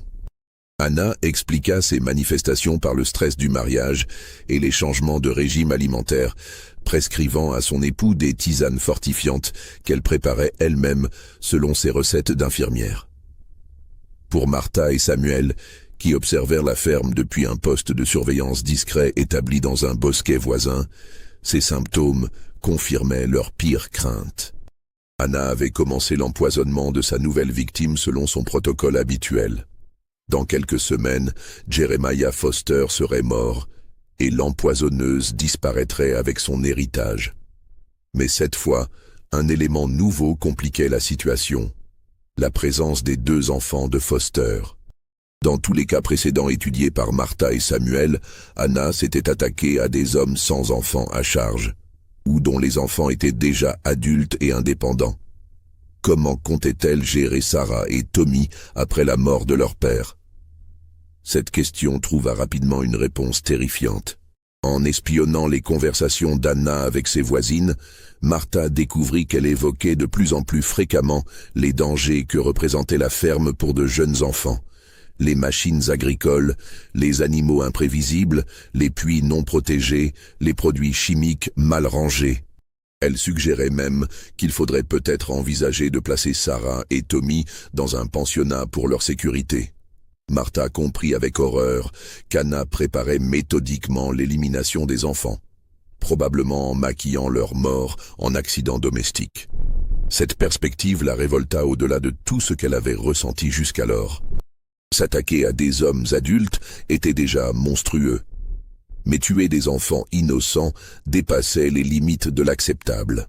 Anna expliqua ces manifestations par le stress du mariage et les changements de régime alimentaire, prescrivant à son époux des tisanes fortifiantes qu'elle préparait elle-même selon ses recettes d'infirmière. Pour Martha et Samuel, qui observèrent la ferme depuis un poste de surveillance discret établi dans un bosquet voisin, ces symptômes confirmaient leurs pires craintes. Anna avait commencé l'empoisonnement de sa nouvelle victime selon son protocole habituel. Dans quelques semaines, Jeremiah Foster serait mort et l'empoisonneuse disparaîtrait avec son héritage. Mais cette fois, un élément nouveau compliquait la situation, la présence des 2 enfants de Foster. Dans tous les cas précédents étudiés par Martha et Samuel, Anna s'était attaquée à des hommes sans enfants à charge, ou dont les enfants étaient déjà adultes et indépendants. Comment comptait-elle gérer Sarah et Tommy après la mort de leur père? Cette question trouva rapidement une réponse terrifiante. En espionnant les conversations d'Anna avec ses voisines, Martha découvrit qu'elle évoquait de plus en plus fréquemment les dangers que représentait la ferme pour de jeunes enfants. Les machines agricoles, les animaux imprévisibles, les puits non protégés, les produits chimiques mal rangés. Elle suggérait même qu'il faudrait peut-être envisager de placer Sarah et Tommy dans un pensionnat pour leur sécurité. Martha comprit avec horreur qu'Anna préparait méthodiquement l'élimination des enfants, probablement en maquillant leur mort en accident domestique. Cette perspective la révolta au-delà de tout ce qu'elle avait ressenti jusqu'alors. S'attaquer à des hommes adultes était déjà monstrueux. Mais tuer des enfants innocents dépassait les limites de l'acceptable.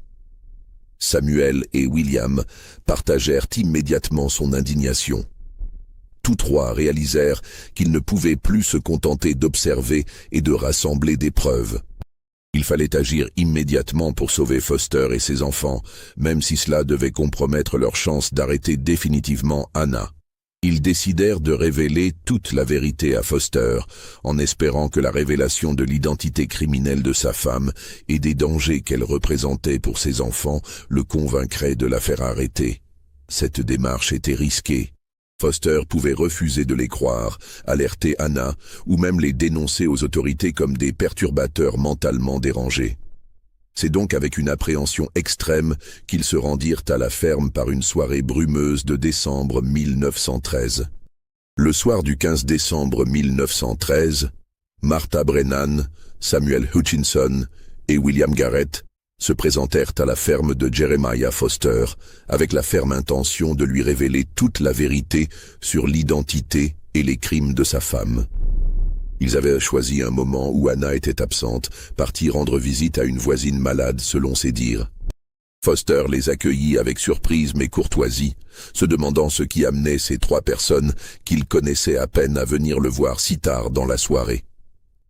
Samuel et William partagèrent immédiatement son indignation. Tous 3 réalisèrent qu'ils ne pouvaient plus se contenter d'observer et de rassembler des preuves. Il fallait agir immédiatement pour sauver Foster et ses enfants, même si cela devait compromettre leur chance d'arrêter définitivement Anna. Ils décidèrent de révéler toute la vérité à Foster, en espérant que la révélation de l'identité criminelle de sa femme et des dangers qu'elle représentait pour ses enfants le convaincrait de la faire arrêter. Cette démarche était risquée. Foster pouvait refuser de les croire, alerter Anna, ou même les dénoncer aux autorités comme des perturbateurs mentalement dérangés. C'est donc avec une appréhension extrême qu'ils se rendirent à la ferme par une soirée brumeuse de décembre 1913. Le soir du 15 décembre 1913, Martha Brennan, Samuel Hutchinson et William Garrett se présentèrent à la ferme de Jeremiah Foster avec la ferme intention de lui révéler toute la vérité sur l'identité et les crimes de sa femme. Ils avaient choisi un moment où Anna était absente, partie rendre visite à une voisine malade selon ses dires. Foster les accueillit avec surprise mais courtoisie, se demandant ce qui amenait ces 3 personnes qu'il connaissait à peine à venir le voir si tard dans la soirée.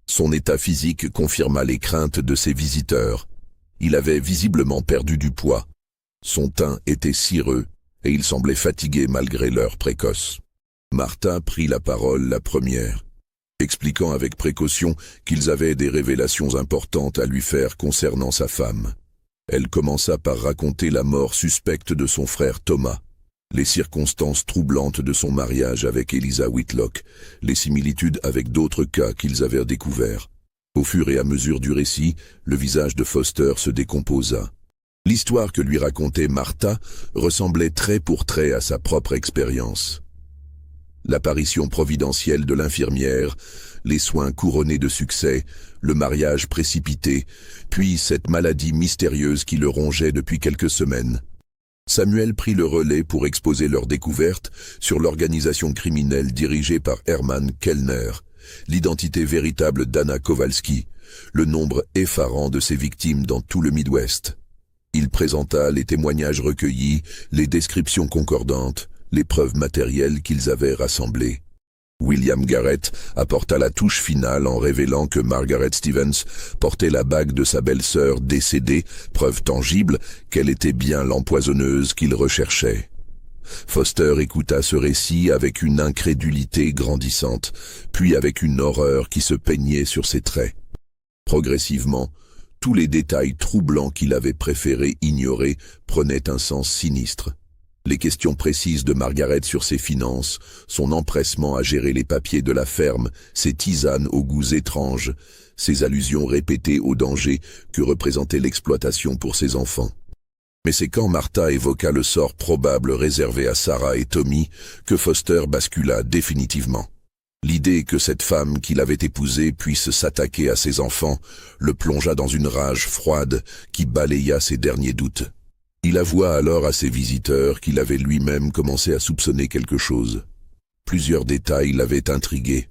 Son état physique confirma les craintes de ses visiteurs. Il avait visiblement perdu du poids. Son teint était cireux et il semblait fatigué malgré l'heure précoce. Martha prit la parole la première, expliquant avec précaution qu'ils avaient des révélations importantes à lui faire concernant sa femme. Elle commença par raconter la mort suspecte de son frère Thomas, les circonstances troublantes de son mariage avec Eliza Whitlock, les similitudes avec d'autres cas qu'ils avaient découverts. Au fur et à mesure du récit, le visage de Foster se décomposa. L'histoire que lui racontait Martha ressemblait trait pour trait à sa propre expérience. L'apparition providentielle de l'infirmière, les soins couronnés de succès, le mariage précipité, puis cette maladie mystérieuse qui le rongeait depuis quelques semaines. Samuel prit le relais pour exposer leur découverte sur l'organisation criminelle dirigée par Hermann Kellner, l'identité véritable d'Anna Kowalski, le nombre effarant de ses victimes dans tout le Midwest. Il présenta les témoignages recueillis, les descriptions concordantes, les preuves matérielles qu'ils avaient rassemblées. William Garrett apporta la touche finale en révélant que Margaret Stevens portait la bague de sa belle-sœur décédée, preuve tangible qu'elle était bien l'empoisonneuse qu'il recherchait. Foster écouta ce récit avec une incrédulité grandissante, puis avec une horreur qui se peignait sur ses traits. Progressivement, tous les détails troublants qu'il avait préféré ignorer prenaient un sens sinistre. Les questions précises de Margaret sur ses finances, son empressement à gérer les papiers de la ferme, ses tisanes aux goûts étranges, ses allusions répétées au danger que représentait l'exploitation pour ses enfants. Mais c'est quand Martha évoqua le sort probable réservé à Sarah et Tommy que Foster bascula définitivement. L'idée que cette femme qu'il avait épousée puisse s'attaquer à ses enfants le plongea dans une rage froide qui balaya ses derniers doutes. Il avoua alors à ses visiteurs qu'il avait lui-même commencé à soupçonner quelque chose. Plusieurs détails l'avaient intrigué.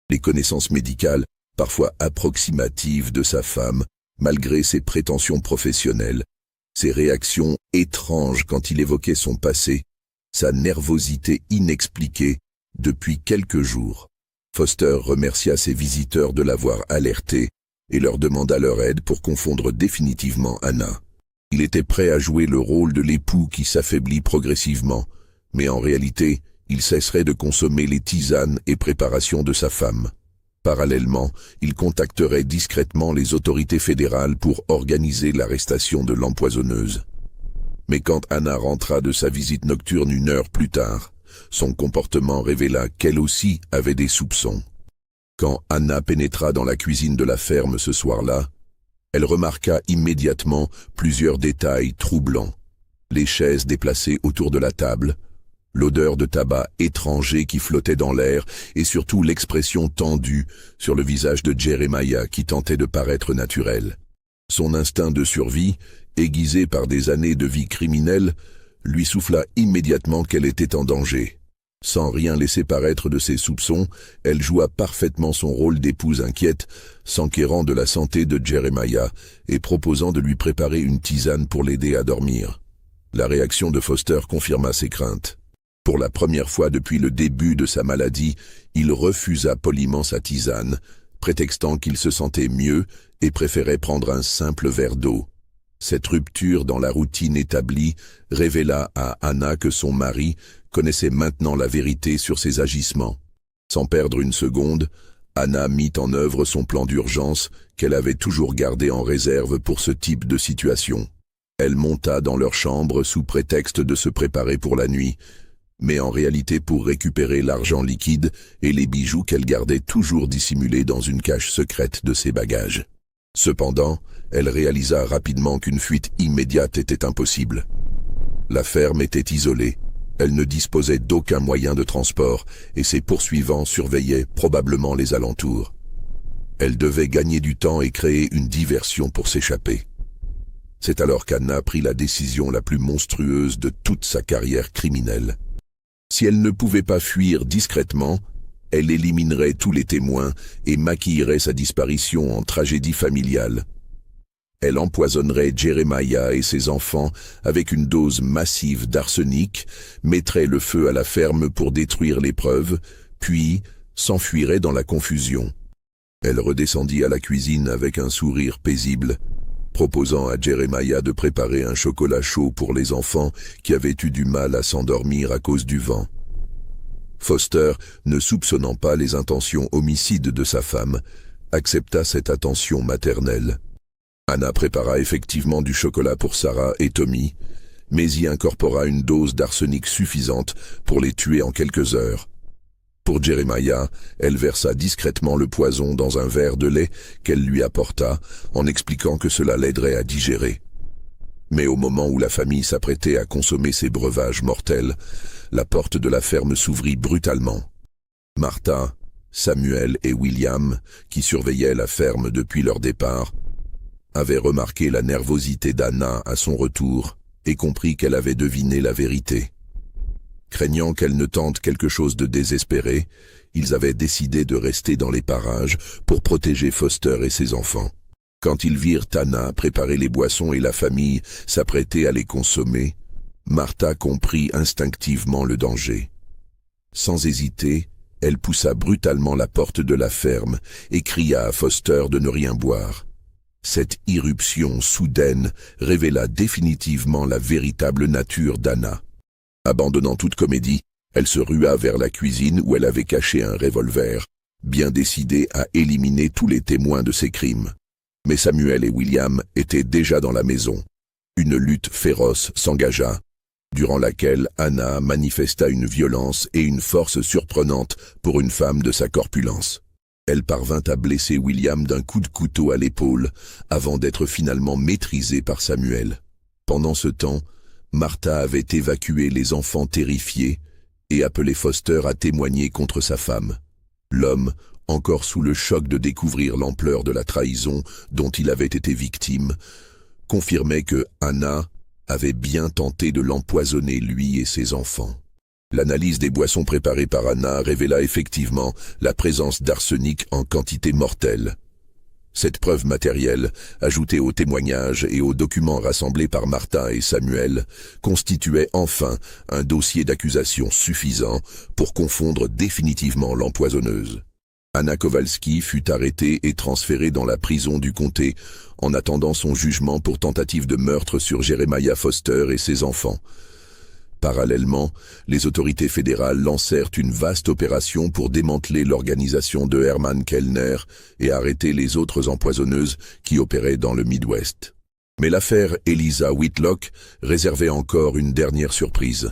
Les connaissances médicales, parfois approximatives de sa femme, malgré ses prétentions professionnelles, ses réactions étranges quand il évoquait son passé, sa nervosité inexpliquée depuis quelques jours. Foster remercia ses visiteurs de l'avoir alerté et leur demanda leur aide pour confondre définitivement Anna. Il était prêt à jouer le rôle de l'époux qui s'affaiblit progressivement, mais en réalité, il cesserait de consommer les tisanes et préparations de sa femme. Parallèlement, il contacterait discrètement les autorités fédérales pour organiser l'arrestation de l'empoisonneuse. Mais quand Anna rentra de sa visite nocturne une heure plus tard, son comportement révéla qu'elle aussi avait des soupçons. Quand Anna pénétra dans la cuisine de la ferme ce soir-là, elle remarqua immédiatement plusieurs détails troublants. Les chaises déplacées autour de la table, l'odeur de tabac étranger qui flottait dans l'air et surtout l'expression tendue sur le visage de Jeremiah qui tentait de paraître naturel. Son instinct de survie, aiguisé par des années de vie criminelle, lui souffla immédiatement qu'elle était en danger. Sans rien laisser paraître de ses soupçons, elle joua parfaitement son rôle d'épouse inquiète, s'enquérant de la santé de Jeremiah et proposant de lui préparer une tisane pour l'aider à dormir. La réaction de Foster confirma ses craintes. Pour la première fois depuis le début de sa maladie, il refusa poliment sa tisane, prétextant qu'il se sentait mieux et préférait prendre un simple verre d'eau. Cette rupture dans la routine établie révéla à Anna que son mari connaissait maintenant la vérité sur ses agissements. Sans perdre une seconde, Anna mit en œuvre son plan d'urgence qu'elle avait toujours gardé en réserve pour ce type de situation. Elle monta dans leur chambre sous prétexte de se préparer pour la nuit, mais en réalité pour récupérer l'argent liquide et les bijoux qu'elle gardait toujours dissimulés dans une cache secrète de ses bagages. Cependant, elle réalisa rapidement qu'une fuite immédiate était impossible. La ferme était isolée, elle ne disposait d'aucun moyen de transport et ses poursuivants surveillaient probablement les alentours. Elle devait gagner du temps et créer une diversion pour s'échapper. C'est alors qu'Anna prit la décision la plus monstrueuse de toute sa carrière criminelle. Si elle ne pouvait pas fuir discrètement, elle éliminerait tous les témoins et maquillerait sa disparition en tragédie familiale. Elle empoisonnerait Jeremiah et ses enfants avec une dose massive d'arsenic, mettrait le feu à la ferme pour détruire les preuves, puis s'enfuirait dans la confusion. Elle redescendit à la cuisine avec un sourire paisible, proposant à Jeremiah de préparer un chocolat chaud pour les enfants qui avaient eu du mal à s'endormir à cause du vent. Foster, ne soupçonnant pas les intentions homicides de sa femme, accepta cette attention maternelle. Anna prépara effectivement du chocolat pour Sarah et Tommy, mais y incorpora une dose d'arsenic suffisante pour les tuer en quelques heures. Pour Pour Jeremiah, elle versa discrètement le poison dans un verre de lait qu'elle lui apporta, en expliquant que cela l'aiderait à digérer. Mais au moment où la famille s'apprêtait à consommer ces breuvages mortels, la porte de la ferme s'ouvrit brutalement. Martha, Samuel et William, qui surveillaient la ferme depuis leur départ, avaient remarqué la nervosité d'Anna à son retour et compris qu'elle avait deviné la vérité. Craignant qu'elle ne tente quelque chose de désespéré, ils avaient décidé de rester dans les parages pour protéger Foster et ses enfants. Quand ils virent Anna préparer les boissons et la famille s'apprêter à les consommer, Martha comprit instinctivement le danger. Sans hésiter, elle poussa brutalement la porte de la ferme et cria à Foster de ne rien boire. Cette irruption soudaine révéla définitivement la véritable nature d'Anna. Abandonnant toute comédie, elle se rua vers la cuisine où elle avait caché un revolver, bien décidée à éliminer tous les témoins de ses crimes. Mais Samuel et William étaient déjà dans la maison. Une lutte féroce s'engagea, durant laquelle Anna manifesta une violence et une force surprenantes pour une femme de sa corpulence. Elle parvint à blesser William d'un coup de couteau à l'épaule, avant d'être finalement maîtrisée par Samuel. Pendant ce temps, Martha avait évacué les enfants terrifiés et appelé Foster à témoigner contre sa femme. L'homme, encore sous le choc de découvrir l'ampleur de la trahison dont il avait été victime, confirmait que Anna avait bien tenté de l'empoisonner lui et ses enfants. L'analyse des boissons préparées par Anna révéla effectivement la présence d'arsenic en quantité mortelle. Cette preuve matérielle, ajoutée aux témoignages et aux documents rassemblés par Martha et Samuel, constituait enfin un dossier d'accusation suffisant pour confondre définitivement l'empoisonneuse. Anna Kowalski fut arrêtée et transférée dans la prison du comté en attendant son jugement pour tentative de meurtre sur Jeremiah Foster et ses enfants. Parallèlement, les autorités fédérales lancèrent une vaste opération pour démanteler l'organisation de Herman Kellner et arrêter les autres empoisonneuses qui opéraient dans le Midwest. Mais l'affaire Eliza Whitlock réservait encore une dernière surprise.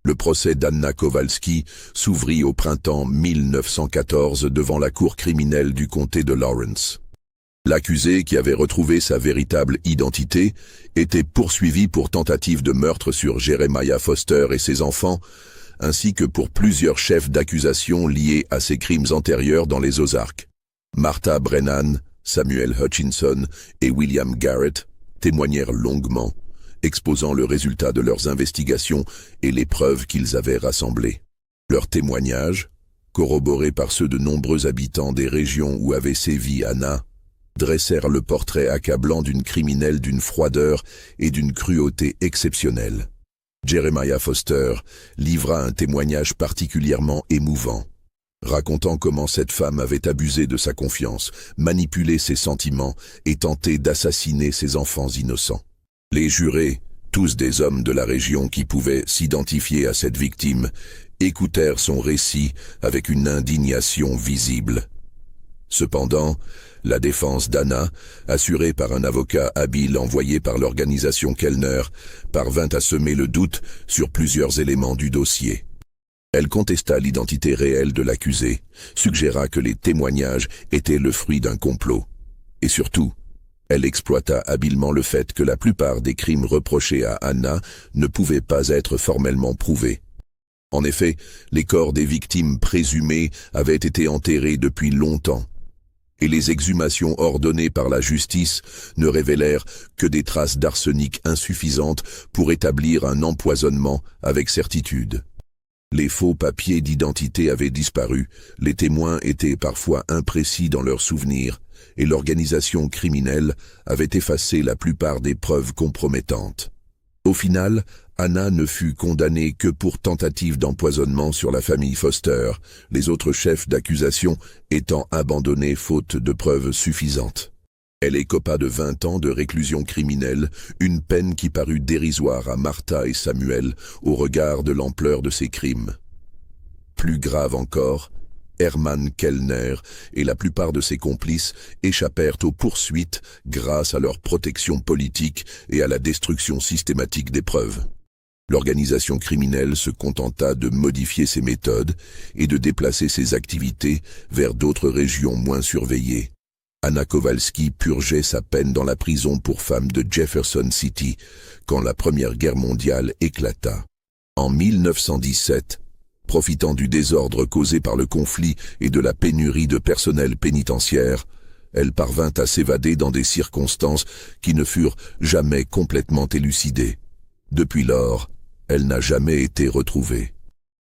Le procès d'Anna Kowalski s'ouvrit au printemps 1914 devant la cour criminelle du comté de Lawrence. L'accusé, qui avait retrouvé sa véritable identité, était poursuivi pour tentative de meurtre sur Jeremiah Foster et ses enfants, ainsi que pour plusieurs chefs d'accusation liés à ses crimes antérieurs dans les Ozarks. Martha Brennan, Samuel Hutchinson et William Garrett témoignèrent longuement, exposant le résultat de leurs investigations et les preuves qu'ils avaient rassemblées. Leurs témoignages, corroborés par ceux de nombreux habitants des régions où avait sévi Anna, dressèrent le portrait accablant d'une criminelle d'une froideur et d'une cruauté exceptionnelle. Jeremiah Foster livra un témoignage particulièrement émouvant, racontant comment cette femme avait abusé de sa confiance, manipulé ses sentiments et tenté d'assassiner ses enfants innocents. Les jurés, tous des hommes de la région qui pouvaient s'identifier à cette victime, écoutèrent son récit avec une indignation visible. Cependant, la défense d'Anna, assurée par un avocat habile envoyé par l'organisation Kellner, parvint à semer le doute sur plusieurs éléments du dossier. Elle contesta l'identité réelle de l'accusé, suggéra que les témoignages étaient le fruit d'un complot. Et surtout, elle exploita habilement le fait que la plupart des crimes reprochés à Anna ne pouvaient pas être formellement prouvés. En effet, les corps des victimes présumées avaient été enterrés depuis longtemps, et les exhumations ordonnées par la justice ne révélèrent que des traces d'arsenic insuffisantes pour établir un empoisonnement avec certitude. Les faux papiers d'identité avaient disparu, les témoins étaient parfois imprécis dans leurs souvenirs, et l'organisation criminelle avait effacé la plupart des preuves compromettantes. Au final, Anna ne fut condamnée que pour tentative d'empoisonnement sur la famille Foster, les autres chefs d'accusation étant abandonnés faute de preuves suffisantes. Elle écopa de 20 ans de réclusion criminelle, une peine qui parut dérisoire à Martha et Samuel au regard de l'ampleur de ses crimes. Plus grave encore, Herman Kellner et la plupart de ses complices échappèrent aux poursuites grâce à leur protection politique et à la destruction systématique des preuves. L'organisation criminelle se contenta de modifier ses méthodes et de déplacer ses activités vers d'autres régions moins surveillées. Anna Kowalski purgeait sa peine dans la prison pour femmes de Jefferson City quand la Première Guerre mondiale éclata. En 1917, profitant du désordre causé par le conflit et de la pénurie de personnel pénitentiaire, elle parvint à s'évader dans des circonstances qui ne furent jamais complètement élucidées. Depuis lors, elle n'a jamais été retrouvée.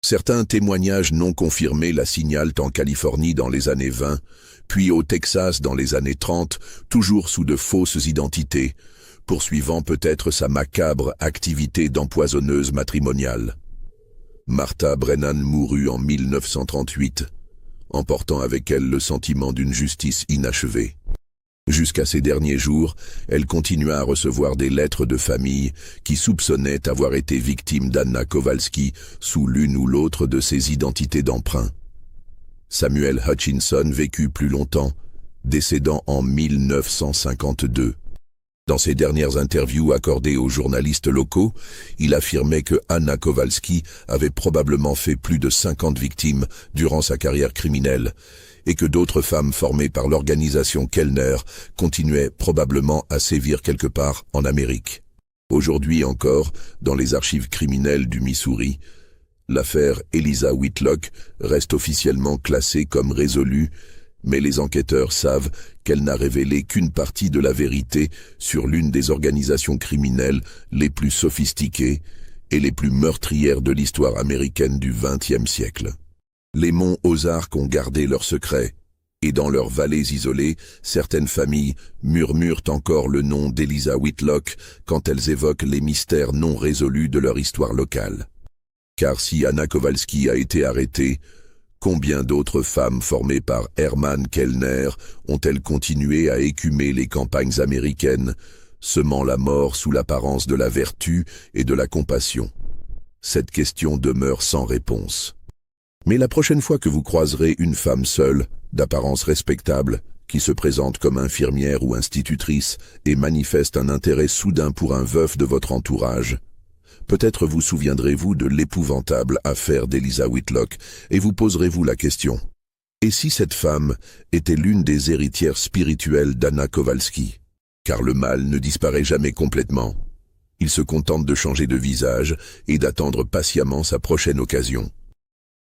Certains témoignages non confirmés la signalent en Californie dans les années 20, puis au Texas dans les années 30, toujours sous de fausses identités, poursuivant peut-être sa macabre activité d'empoisonneuse matrimoniale. Martha Brennan mourut en 1938, emportant avec elle le sentiment d'une justice inachevée. Jusqu'à ses derniers jours, elle continua à recevoir des lettres de famille qui soupçonnaient avoir été victime d'Anna Kowalski sous l'une ou l'autre de ses identités d'emprunt. Samuel Hutchinson vécut plus longtemps, décédant en 1952. Dans ses dernières interviews accordées aux journalistes locaux, il affirmait que Anna Kowalski avait probablement fait plus de 50 victimes durant sa carrière criminelle et que d'autres femmes formées par l'organisation Kellner continuaient probablement à sévir quelque part en Amérique. Aujourd'hui encore, dans les archives criminelles du Missouri, l'affaire Eliza Whitlock reste officiellement classée comme résolue, mais les enquêteurs savent qu'elle n'a révélé qu'une partie de la vérité sur l'une des organisations criminelles les plus sophistiquées et les plus meurtrières de l'histoire américaine du XXe siècle. Les monts Ozarks ont gardé leur secret, et dans leurs vallées isolées, certaines familles murmurent encore le nom d'Eliza Whitlock quand elles évoquent les mystères non résolus de leur histoire locale. Car si Anna Kowalski a été arrêtée, combien d'autres femmes formées par Herman Kellner ont-elles continué à écumer les campagnes américaines, semant la mort sous l'apparence de la vertu et de la compassion? Cette question demeure sans réponse. Mais la prochaine fois que vous croiserez une femme seule, d'apparence respectable, qui se présente comme infirmière ou institutrice et manifeste un intérêt soudain pour un veuf de votre entourage, peut-être vous souviendrez-vous de l'épouvantable affaire d'Eliza Whitlock et vous poserez-vous la question: et si cette femme était l'une des héritières spirituelles d'Anna Kowalski? Car le mal ne disparaît jamais complètement. Il se contente de changer de visage et d'attendre patiemment sa prochaine occasion.